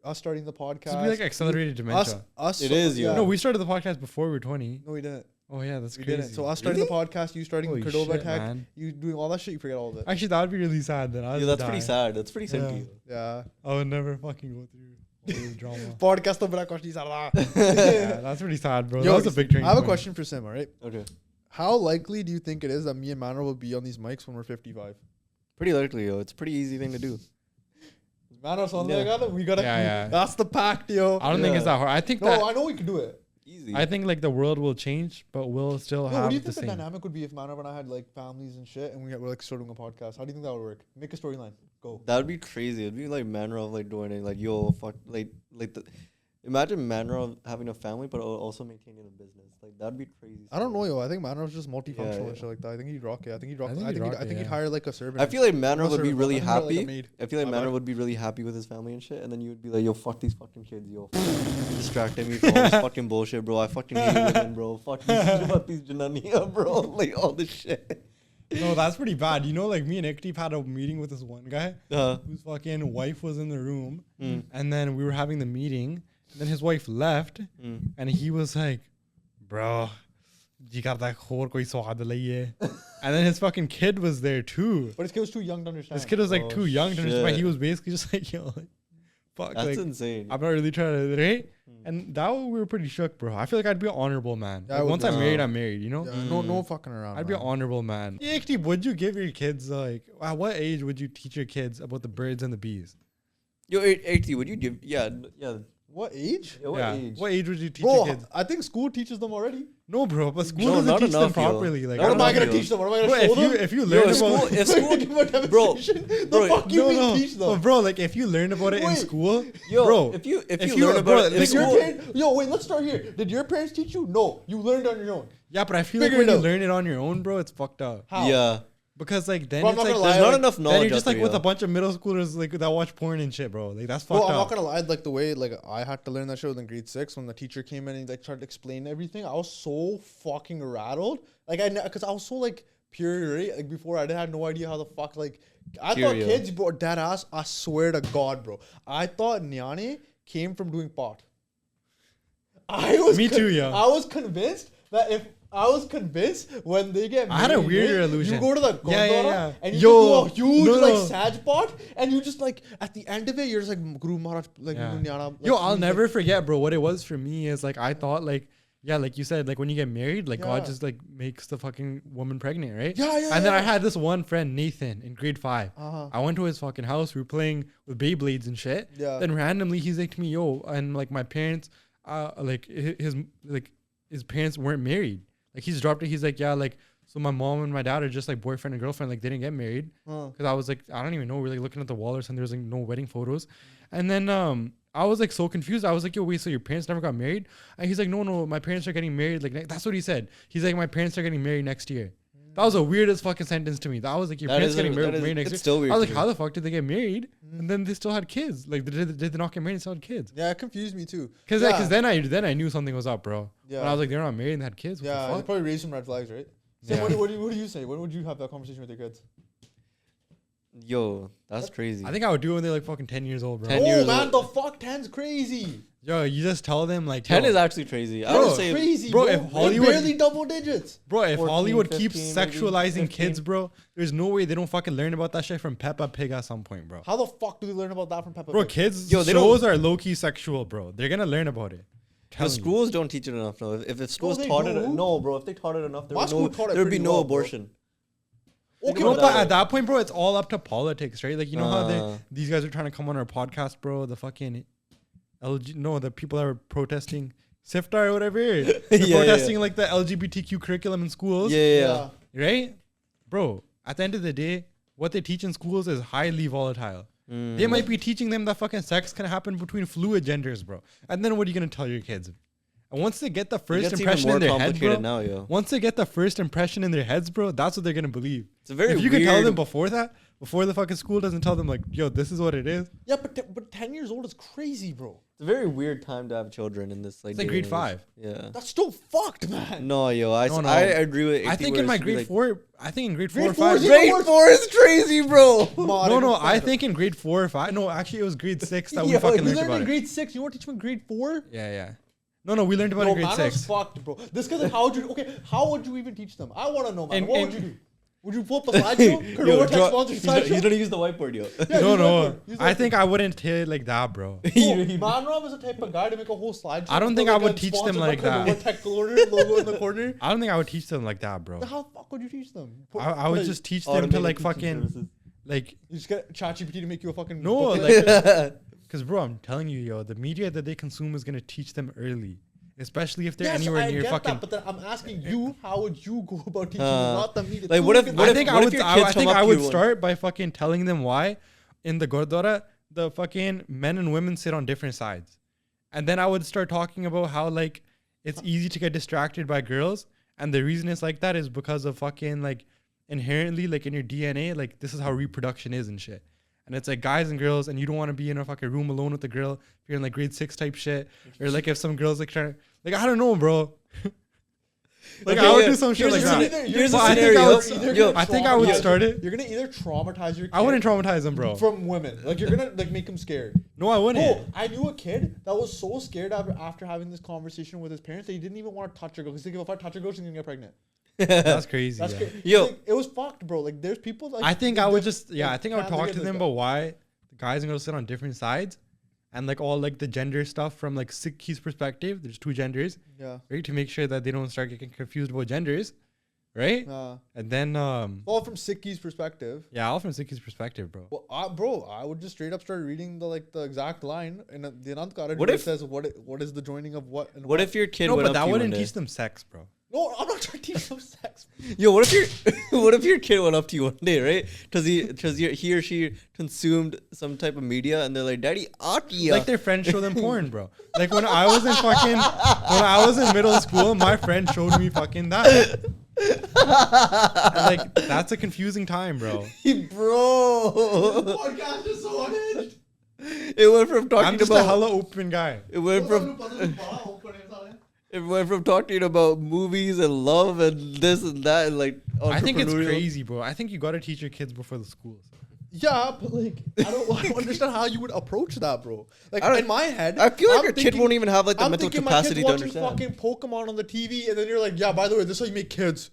us starting the podcast. This would be like accelerated dementia. Us. It is, yo. No, we started the podcast before we were 20. No, we didn't. Oh yeah, that's We crazy. didn't. So us starting the podcast, you starting Holy Cordova shit, Tech, man. you doing all that shit, you forget all of it. Actually, that would be really sad. Then Yeah, that's pretty sad. That's pretty sad. Yeah. Yeah. I would never fucking go through all this drama. Podcast to bada question Yeah, that's pretty sad, bro. Yo, That was a big turning I have a point. question for Sim, alright? Okay. How likely do you think it is that me and Manor will be on these mics when we're 55? Pretty likely, yo. It's a pretty easy thing to do. Manor, Yeah. we gotta. Yeah. That's the pact, yo. I don't think it's that hard. I think No, that I know we can do it. Easy. I think like the world will change, but we'll still Yo, what have do you the think the same. dynamic would be if Manor and I had like families and shit, and we're like starting a podcast? How do you think that would work? Make a storyline. Go. That would be crazy. It'd be like Manro like doing it. Like, yo, fuck. Like the. Imagine Manro having a family, but also maintaining a business. Like, that'd be crazy. I don't know, yo. I think Manor's just multifunctional Yeah, and shit like that. I think he'd rock it. I think he'd rock. I think I he'd think rock I it, think he'd yeah. hire like a servant. I feel like Manro Not would be servant, really I think more like a happy. maid. I feel like My Manro bad. would be really happy with his family and shit, and then you would be like, yo, fuck these fucking kids, yo. Distracting me from all this fucking bullshit, bro. I fucking hate women, bro. Fuck these Janania, bro. Like, all this shit. No, that's pretty bad. You know, like me and Ekdeep had a meeting with this one guy Uh, whose fucking wife was in the room, mm, and then we were having the meeting, and then his wife left, mm. and he was like, "Bro, you got that khor koi swad lahi hai." And then his fucking kid was there too. But his kid was too young to understand. This kid was like Oh, too young to understand. But he shit. was basically just like, "Yo, like, fuck, That's like, insane. I'm not really trying to, right?" Mm. And that we were pretty shook, bro. I feel like I'd be an honorable man. Yeah, I Like, would once be. I'm married, I'm married. You know. Yeah, no fucking around. I'd be an man. honorable man. Yeah, actually, would you give your kids like at what age would you teach your kids about the birds and the bees? Yo, 80, would you give? Yeah. What age? What age? What age would you teach your Bro, kids? I think school teaches them already. No, bro, but school No, doesn't not teach them enough, yo. properly. Like, Not What am I enough, gonna yo. teach them? What am I bro, gonna show them? if you Yo, learn if about school, if school, Give them a bro, demonstration. The bro, fuck you mean no, teach them? but bro, like if you learn about it in Wait. school, yo, bro, if you if learn you- about bro, it in like Did your school, parents? Yo, wait. Let's start here. Did your parents teach you? No, you learned on your own. yeah, but I feel Figure like when it you out. learn it on your own, bro, it's fucked up. How? yeah, Because like then Bro, I'm it's not like gonna lie, there's not like, enough then knowledge. you're just out like there, with a yo. bunch of middle schoolers like that watch porn and shit, bro. Like that's fucked Bro, I'm not up. gonna lie. Like the way like I had to learn that shit in grade 6 when the teacher came in and like tried to explain everything. I was so fucking rattled. Like because I was so like pure, right? Like before I had no idea how the fuck like I thought Pure, yo. kids, bro, dead ass. I swear to God, bro. I thought Nyane came from doing pot. I was Me too, yo. I was convinced that if I was convinced when they get I had a married, weirder right, illusion. You go to the Yeah, Gurdwara yeah. and you Yo, just do a huge no, like no. saj pot and you just like at the end of it you're just like Guru Maharaj like Yeah. Guru Nyana, like, Yo, I'll he's, like- never forget, bro. What it was for me is like I thought like yeah, like you said, like when you get married, like God Yeah. just like makes the fucking woman pregnant, right? Yeah, yeah. And then I yeah. had this one friend, Nathan, in grade 5. Uh-huh. I went to his fucking house. We were playing with Beyblades and shit. Yeah. Then randomly he's like to me, yo, and like my parents, like his parents weren't married. Like he's dropped it. He's like, yeah, like so my mom and my dad are just like boyfriend and girlfriend. Like they didn't get married. Huh. Cause I was like, I don't even know. We're like looking at the wall or something. There's like no wedding photos. And then I was like so confused. I was like, yo, wait, so your parents never got married? And he's like, no, my parents are getting married. Like that's what he said. He's like, my parents are getting married next year. That was the weirdest fucking sentence to me. That was like your That parents is getting a- married, that is- married next it's year. still weird I was to like, how me. the fuck did they get married? And then they still had kids. Like, did they not get married and still had kids? Yeah, it confused me too. Because yeah. then I knew something was up, bro. Yeah. When I was like, they're not married and had kids. What Yeah, the they fuck? probably raised some red flags, right? So Yeah. what do you say? When would you have that conversation with your kids? Yo, that's crazy. I think I would do it when they're like fucking 10 years old, bro. 10 years man, old. the fuck, 10's crazy. Yo, you just tell them like 10 yo, is actually crazy. I Bro, would say Crazy, bro, bro. if They're Hollywood- barely double digits. bro, if 14, Hollywood keeps 15, maybe, sexualizing 15. kids, bro, there's no way they don't fucking learn about that shit from Peppa Pig at some point, bro. How the fuck do they learn about that from Peppa Bro, Pig? kids Yo, they shows are low key sexual, bro. They're gonna learn about it. the Telling you. schools don't teach it enough. No, if schools they taught it, do. no, bro. If they taught it enough, there My would school taught it there would be pretty no well, bro. abortion. Okay, No, about but that. at that point, bro, it's all up to politics, right? Like, you know how Uh. these guys are trying to come on our podcast, bro. The fucking the people that were protesting SIFTA or whatever. They're Yeah, protesting like the LGBTQ curriculum in schools, Yeah. right? Bro, at the end of the day, what they teach in schools is highly volatile. Mm. They might be teaching them that fucking sex can happen between fluid genders, bro. And then what are you gonna tell your kids? And once they get the It first gets even impression more in their heads, complicated bro, now, yo. once they get the first impression in their heads, bro, that's what they're gonna believe. It's a very If you can tell weird- them before that, before the fucking school doesn't tell them like, yo, this is what it is. Yeah, but 10 years old is crazy, bro. It's a very weird time to have children in this like. It's like day grade and age. 5. Yeah. That's still fucked, man. No, yo, I No, no. I agree with. I Ekdeep think where in it my should be, grade like- 4, I think in grade 4 or Grade 4 5. is even Grade worse. 4 is crazy, bro. No, no, I think in grade 4 or 5. No, actually, it was grade 6 that we Yo, fucking you learned learned about in it. grade 6. You want to teach them in grade 4? Yeah, yeah. No, we learned about it Bro, in grade man, 6. that's fucked, bro. This guy's like, how would you even teach them? I want to know, man. And- What and- would you do? Would you flip a slideshow? Corona text draw- sponsor he's, not, slideshow? he's gonna use the whiteboard, yo. Yeah, No, use no. whiteboard. Use I whiteboard. think I wouldn't tell it like that, bro. Bro, Manram is the type of guy to make a whole slideshow. I don't put think I like would a teach them sponsored by like that. Corona tech logo in the corner. I don't think I would teach them like that, bro. Then how the fuck would you teach them? I would just teach them to Automated like teaching fucking, services. like, You just get ChatGPT to make you a fucking No, booklet. like- because, bro, I'm telling you, yo, the media that they consume is going to teach them early. Especially if they're Yes, anywhere I near get fucking. that, but then I'm asking you, how would you go about teaching them, not the media? like, Two what if- different what I if- think things. I would. your I kids come think up I to would you and- start by fucking telling them why in the Gurdwara the fucking men and women sit on different sides, and then I would start talking about how like it's easy to get distracted by girls, and the reason it's like that is because of fucking like inherently like in your DNA, like this is how reproduction is and shit. And it's like guys and girls, and you don't want to be in a fucking room alone with a girl if you're in like grade 6 type shit, or like if some girls like trying to like I don't know, bro. Like Okay, I would yeah. do some shit Here's like a that. Here's But a I think I scenario. would- Yo, I think I would traumatize- start it. You're gonna either traumatize your kid I wouldn't traumatize them, bro. from women. Like you're gonna like make them scared. No, I wouldn't. Bro, I knew a kid that was so scared after having this conversation with his parents that he didn't even want to touch a girl because if I touch a girl, she's gonna get pregnant. That's crazy. That's yeah. crazy. Yo. Like, it was fucked, bro. Like there's people like I think I would just I think I would fans talk against to this them guy. about why the guys and girls sit on different sides, and like all like the gender stuff from like Sikhi's perspective. There's 2 genders, Yeah. right? To make sure that they don't start getting confused about genders, right? And then Well, from Sikhi's perspective. yeah, all from Sikhi's perspective, bro. Well, I would just straight up start reading the exact line in the Anandkara What where if- it says what is the joining of what and What if your kid No, went but up that to you one wouldn't day? teach them sex, bro. No, I'm not trying to teach them sex. Yo, what if your what if your kid went up to you one day, right? Because he or she consumed some type of media, and they're like, "Daddy, Akia." Like their friends show them porn, bro. Like when I was in middle school, my friend showed me fucking that. And like that's a confusing time, bro. Bro, Podcast is so unhinged. it went from I'm talking just a about hella open guy. it went from talking about movies and love and this and that and like I think it's entrepreneurial. crazy, bro. I think you got to teach your kids before the schools. Yeah, but like I don't understand how you would approach that, bro. Like I don't- in my head, I feel like I'm your kid thinking- won't even have like the I'm mental thinking capacity to my kid's watching understand. fucking Pokemon on the TV, and then you're like, yeah, by the way, this is how you make kids.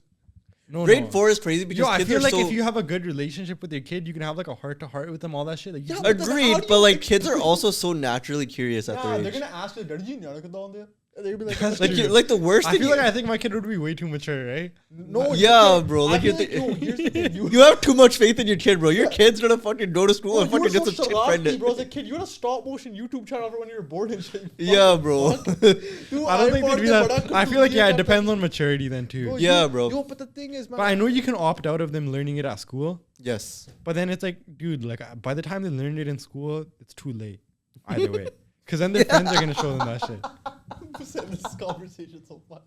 No, Grade no. 4 is crazy because Yo, I kids feel are like so if you have a good relationship with your kid, you can have like a heart to heart with them, all that shit. Like, you Yeah, just- but then how agreed, do but you like think- kids are also so naturally curious at Yeah, their they're age. gonna ask you, "Did you know on there?" And they're gonna be like, That's Like true. you, like the worst I thing. feel like I think my kid would be way too mature, right? "No, Yeah, you- bro, I like feel you yo, here's the thing, you have too much faith in your kid, bro. Your kid's gonna fucking go to school and you were fucking get so some shit shalaki, pregnant. bro. As a kid, you had a stop motion YouTube channel for when you were bored and shit. Yeah, bro. Dude, I don't think they'd be that. bada I feel like, yeah, it kutu depends on maturity then too. Bro, Yeah, you- bro. Yo, but the thing is, man. But I know you can opt out of them learning it at school. Yes. But then it's like, dude, like by the time they learn it in school, it's too late. Either way. Because then their friends are going to show them that shit. this conversation so fun.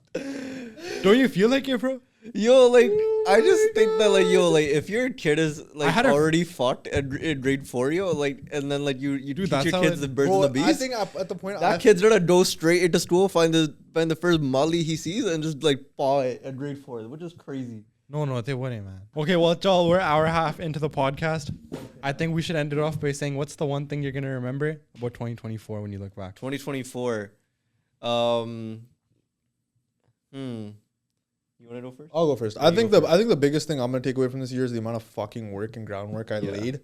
Don't you feel like it, bro? Yo, like, I just think that, like, yo, like, if your kid is, like, had a- already fucked in grade 4, yo, like, and then, like, you Dude, teach that's your how kids it- the birds Bro, and the I bees, think at the point that kid's gonna go straight into school, find the first molly he sees, and just, like, paw it at grade 4, which is crazy. No, they wouldn't, man. Okay, well, y'all, we're hour and a half into the podcast. I think we should end it off by saying, what's the one thing you're gonna remember about 2024 when you look back? 2024. You want to go first? I'll go first. Yeah, I you think go I think the biggest thing I'm gonna take away from this year is the amount of fucking work and groundwork I Yeah. laid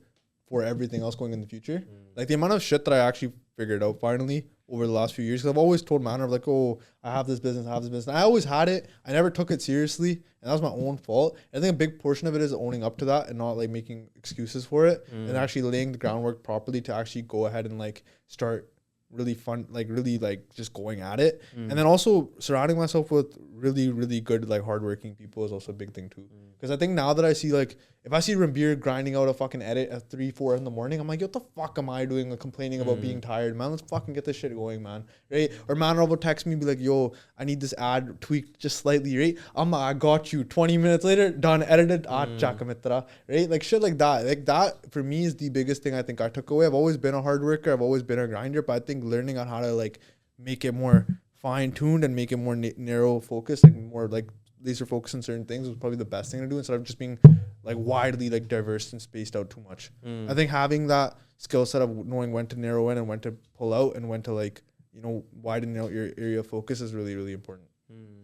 for everything else going in the future. Like the amount of shit that I actually figured out finally over the last few years. Because I've always told Manor like, oh, I have this business, And I always had it. I never took it seriously, and that was my own fault. I think a big portion of it is owning up to that and not like making excuses for it, and actually laying the groundwork properly to actually go ahead and like start really fun, like really like just going at it. And then also surrounding myself with really, really good, like hardworking people is also a big thing too. Because I think now that I see like, if I see Rambir grinding out a fucking edit at 3-4 in the morning, I'm like, what the fuck am I doing? Like complaining about being tired, man. Let's fucking get this shit going, man. Right? Or Manor will text me and be like, yo, I need this ad tweaked just slightly, right? I'm like, I got you. 20 minutes later, done, edited, mitra, right? Like shit like that. Like that for me is the biggest thing I think I took away. I've always been a hard worker. I've always been a grinder, but I think learning on how to like make it more fine tuned and make it more narrow focused, like more like laser focused on certain things was probably the best thing to do instead of just being like widely like diverse and spaced out too much. I think having that skill set of knowing when to narrow in and when to pull out and when to like, you know, widen out your area of focus is really, really important.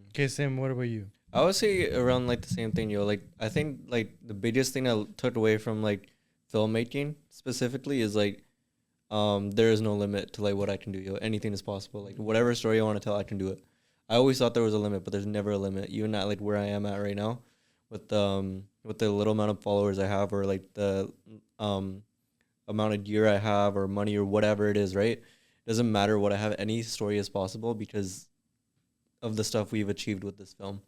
Okay, Sam, what about you? I would say around like the same thing, yo. Like I think like the biggest thing I took away from like filmmaking specifically is like there is no limit to like what I can do, yo. Anything is possible. Like whatever story I want to tell, I can do it. I always thought there was a limit, but there's never a limit. Even at like where I am at right now, with the little amount of followers I have, or like the amount of gear I have, or money, or whatever it is, right? Doesn't matter what I have. Any story is possible because of the stuff we've achieved with this film.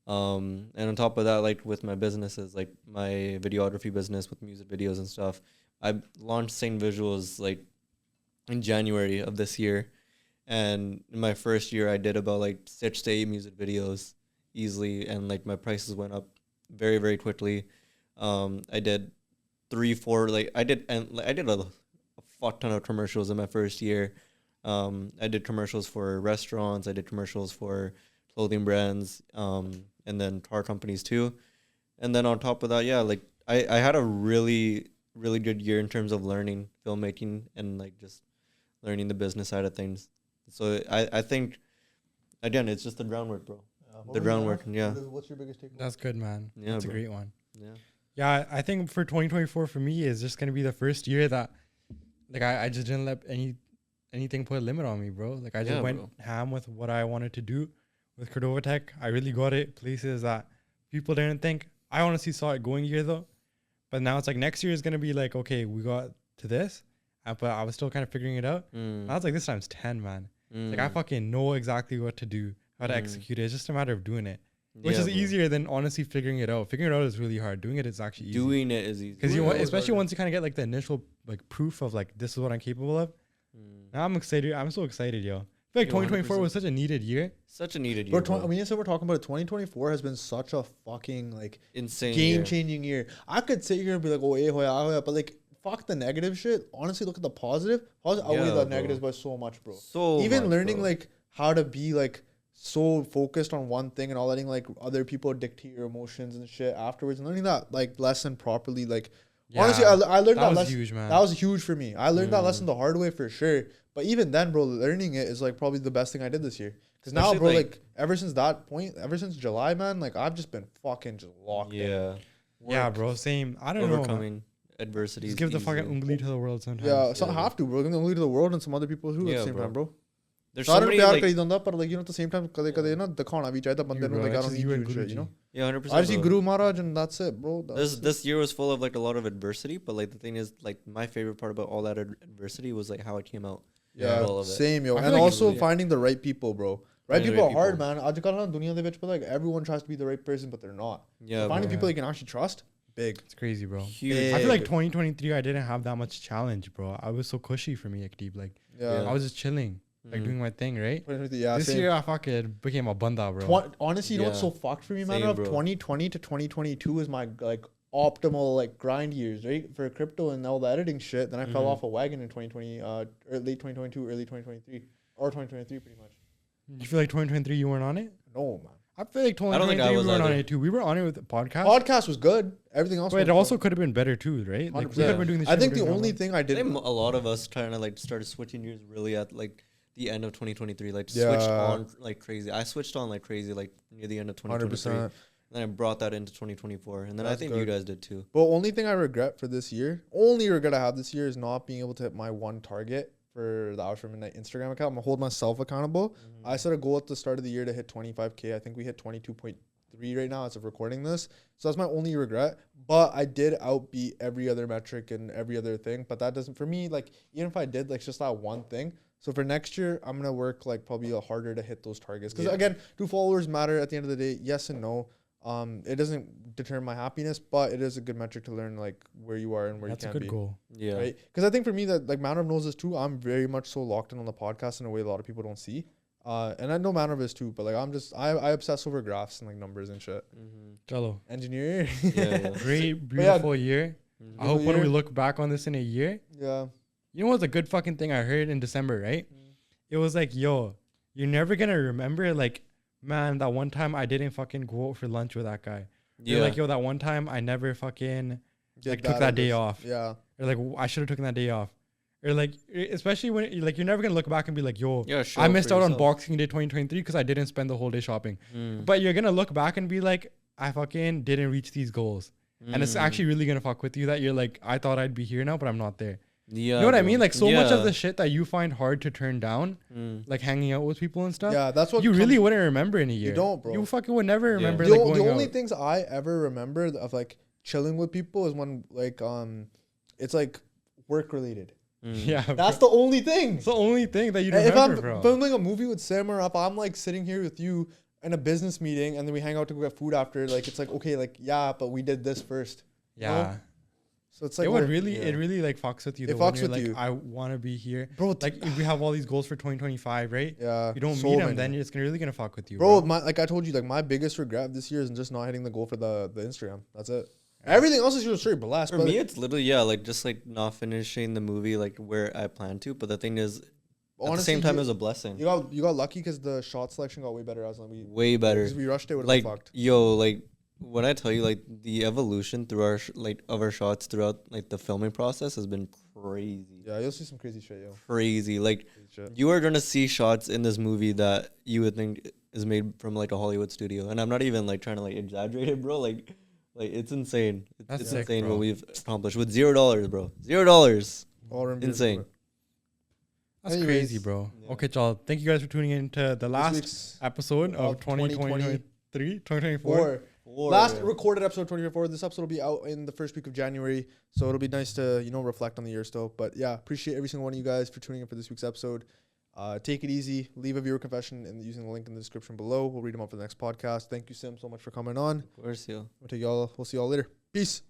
And on top of that, like with my businesses, like my videography business with music videos and stuff, I launched Sane Visuals like in January of this year. And in my first year, I did about like 6 to 8 music videos easily. And like my prices went up very, very quickly. I did 3-4, like I did a fuck ton of commercials in my first year. I did commercials for restaurants. I did commercials for clothing brands, and then car companies too. And then on top of that, yeah, like I had a really, really good year in terms of learning filmmaking and like just learning the business side of things. So I think, again, it's just the groundwork, bro. The groundwork, yeah. What's your biggest takeaway? That's good, man. Yeah, That's bro. a great one. Yeah. Yeah, I think for 2024 for me is just gonna be the first year that like I just didn't let anything put a limit on me, bro. Like I just Yeah, went bro. ham with what I wanted to do with Cordova Tech. I really got it places that people didn't think. I honestly saw it going year though, but now it's like next year is gonna be like, okay, we got to this, but I was still kind of figuring it out. Now it's like this time's 10, man. Like I fucking know exactly what to do, how to execute it. It's just a matter of doing it, which Yeah, is bro. easier than honestly figuring it out. Figuring it out is really hard. Doing it is actually easy. Doing it is easy. Because you Doing want, it is especially harder. once you kind of get like the initial like proof of like this is what I'm capable of. Now I'm excited. I'm so excited, yo. I feel like Yo, 2024 was 100%. such a needed year. Such a needed year, bro. I mean, so we're talking about it. 2024 has been such a fucking like Insane game year. changing year. I could sit here and be like, oh, but like, fuck the negative shit. Honestly, look at the positive. Positive outweigh Yeah, the bro. negatives by so much, bro. So Even much, learning bro. like how to be like so focused on one thing and not letting like other people dictate your emotions and shit afterwards, and learning that like lesson properly. Like honestly, I learned that that was lesson. huge, man. That was huge for me. I learned that lesson the hard way for sure. But even then, bro, learning it is like probably the best thing I did this year. Because now, Especially, bro, like- like ever since that point, ever since July, man, like I've just been fucking just locked in. Yeah. Yeah, Work. bro. Same. I don't know. man. Overcoming adversity. Just give the fucking ungly to the world sometimes. Yeah, so I Yeah. have to, bro. Only to the world and some other people too at Yeah, the same bro. time, bro. There's सारे so many प्यार like करी ਜਾਂਦਾ पर like you know at the same time कदे ना दिखाना भी चाहिए बंदे You, ਨੂੰ bro, like I it's don't just need you you and and shit, Guruji. you know. yeah, I 100%. just see bro. Guru Maharaj and that's it, bro. This year was full of like a lot of adversity, but like the thing is, like my favorite part about all that adversity was like how it came out. Yeah, all of it. same yo. I feel And like also really- finding the right people, bro. Right Finding the people right are hard, people. man. ਅੱਜ ਕੱਲ੍ਹ ਨਾ ਦੁਨੀਆ ਦੇ ਵਿੱਚ but like everyone tries to be the right person, but they're not. Yeah, Finding bro. people you can actually trust, big. It's crazy, bro. Huge. I feel like Big. 2023 I didn't have that much challenge, bro. I was so cushy for me, Ekdeep. Like Yeah. I was just chilling. like doing my thing, right? 2023, yeah, This same. year I fucking became a banda, bro. Honestly, you know what's Yeah. so fucked for me, man? Same, Of bro. 2020 to 2022 is my like optimal like grind years, right? For crypto and all the editing shit. Then I fell off a wagon in 2020, late 2022, early 2023, or 2023, pretty much. You feel like 2023 you weren't on it? No, man. I feel like I don't think 2023 I we was weren't on either. it too. We were on it with the podcast. Podcast was good. Everything else. But it was also fun. could have been better too, right? Like we 100%. could have been doing this. I think the only thing I I did. think a lot of us trying to like started switching gears really at like the end of 2023, like switched Yeah. on like crazy. I switched on like crazy like near the end of 2023. 100%. And then I brought that into 2024, and then I That's think good. you guys did too. But only thing I regret for this year, only regret I have this year is not being able to hit my one target for the Hours for Midnight Instagram account. I'm gonna hold myself accountable. I set a goal at the start of the year to hit 25K. I think we hit 22.3 right now as of recording this. So that's my only regret. But I did outbeat every other metric and every other thing. But that doesn't, for me, like, even if I did, like, it's just that one thing. So for next year, I'm gonna work like probably harder to hit those targets. Because again, do followers matter at the end of the day? Yes and no. It doesn't determine my happiness, but it is a good metric to learn like where you are and where That's you a can good be. goal. Yeah. Right? Because I think for me that like Manor knows this too. I'm very much so locked in on the podcast in a way a lot of people don't see. And I know Manor is too, but like I'm just I obsess over graphs and like numbers and shit. Jello. Engineer. Yeah. Great, beautiful year. I hope when we year. look back on this in a year, Yeah. you know what's a good fucking thing I heard in December, right? It was like, yo, you're never gonna remember like, man, that one time I didn't fucking go out for lunch with that guy. You're Yeah. like, yo, that one time I never fucking Did like took that or day this. off. Yeah. Or like I should have taken that day off. Or like especially when like you're never gonna look back and be like, yo, Yeah, show I up missed for out on yourself. Boxing Day 2023 because I didn't spend the whole day shopping. Mm. But you're gonna look back and be like, I fucking didn't reach these goals. And it's actually really gonna fuck with you that you're like, I thought I'd be here now, but I'm not there. Yeah. You know what I bro. mean? Like so much of Yeah. the shit that you find hard to turn down, like hanging out with people and stuff. Yeah, that's what you comes- really wouldn't remember in a year. You don't, bro. You fucking would never remember The, like the going only out. things I ever remember of like chilling with people is when like it's like work related. Yeah, That's bro. the only thing. It's the only thing that you If remember, I'm bro. filming a movie with Sam or if I'm like sitting here with you in a business meeting and then we hang out to go get food after, like it's like okay, like yeah, but we did this first. Yeah. So it's like It would we're- really, it really like fucks with you. It though, when fucks you're with like, you. I want to be here, bro. Like if we have all these goals for 2025, right? Yeah, You don't so meet them, many. then it's really gonna fuck with you, bro. My like I told you, like my biggest regret this year is just not hitting the goal for the Instagram. That's it. Everything else is your straight blast. For me, it's literally like just like not finishing the movie like where I planned to. But the thing is, at the same time, it was a blessing. You got lucky because the shot selection got way better as we Way better. because we rushed it. Would have Like been fucked. yo, like when I tell you, like the evolution through our of our shots throughout like the filming process has been crazy. Yeah, you'll see some crazy shit, yo. Crazy. Like Crazy shit. you are gonna see shots in this movie that you would think is made from like a Hollywood studio, and I'm not even like trying to like exaggerate it, bro. Like it's insane. That's It's sick, insane bro. what we've accomplished with $0, bro. $0. All room Insane. That's Anyways, crazy, bro. yeah. Okay, y'all. Thank you guys for tuning in to the This last week's episode of of 2023, 2024. Last recorded episode 2024. This episode will be out in the first week of January, so it'll be nice to reflect on the year still. But yeah, appreciate every single one of you guys for tuning in for this week's episode. Take it easy. Leave a viewer confession using the link in the description below. We'll read them up for the next podcast. Thank you, Sim, so much for coming on. Of course, yo. We'll see y'all later. Peace.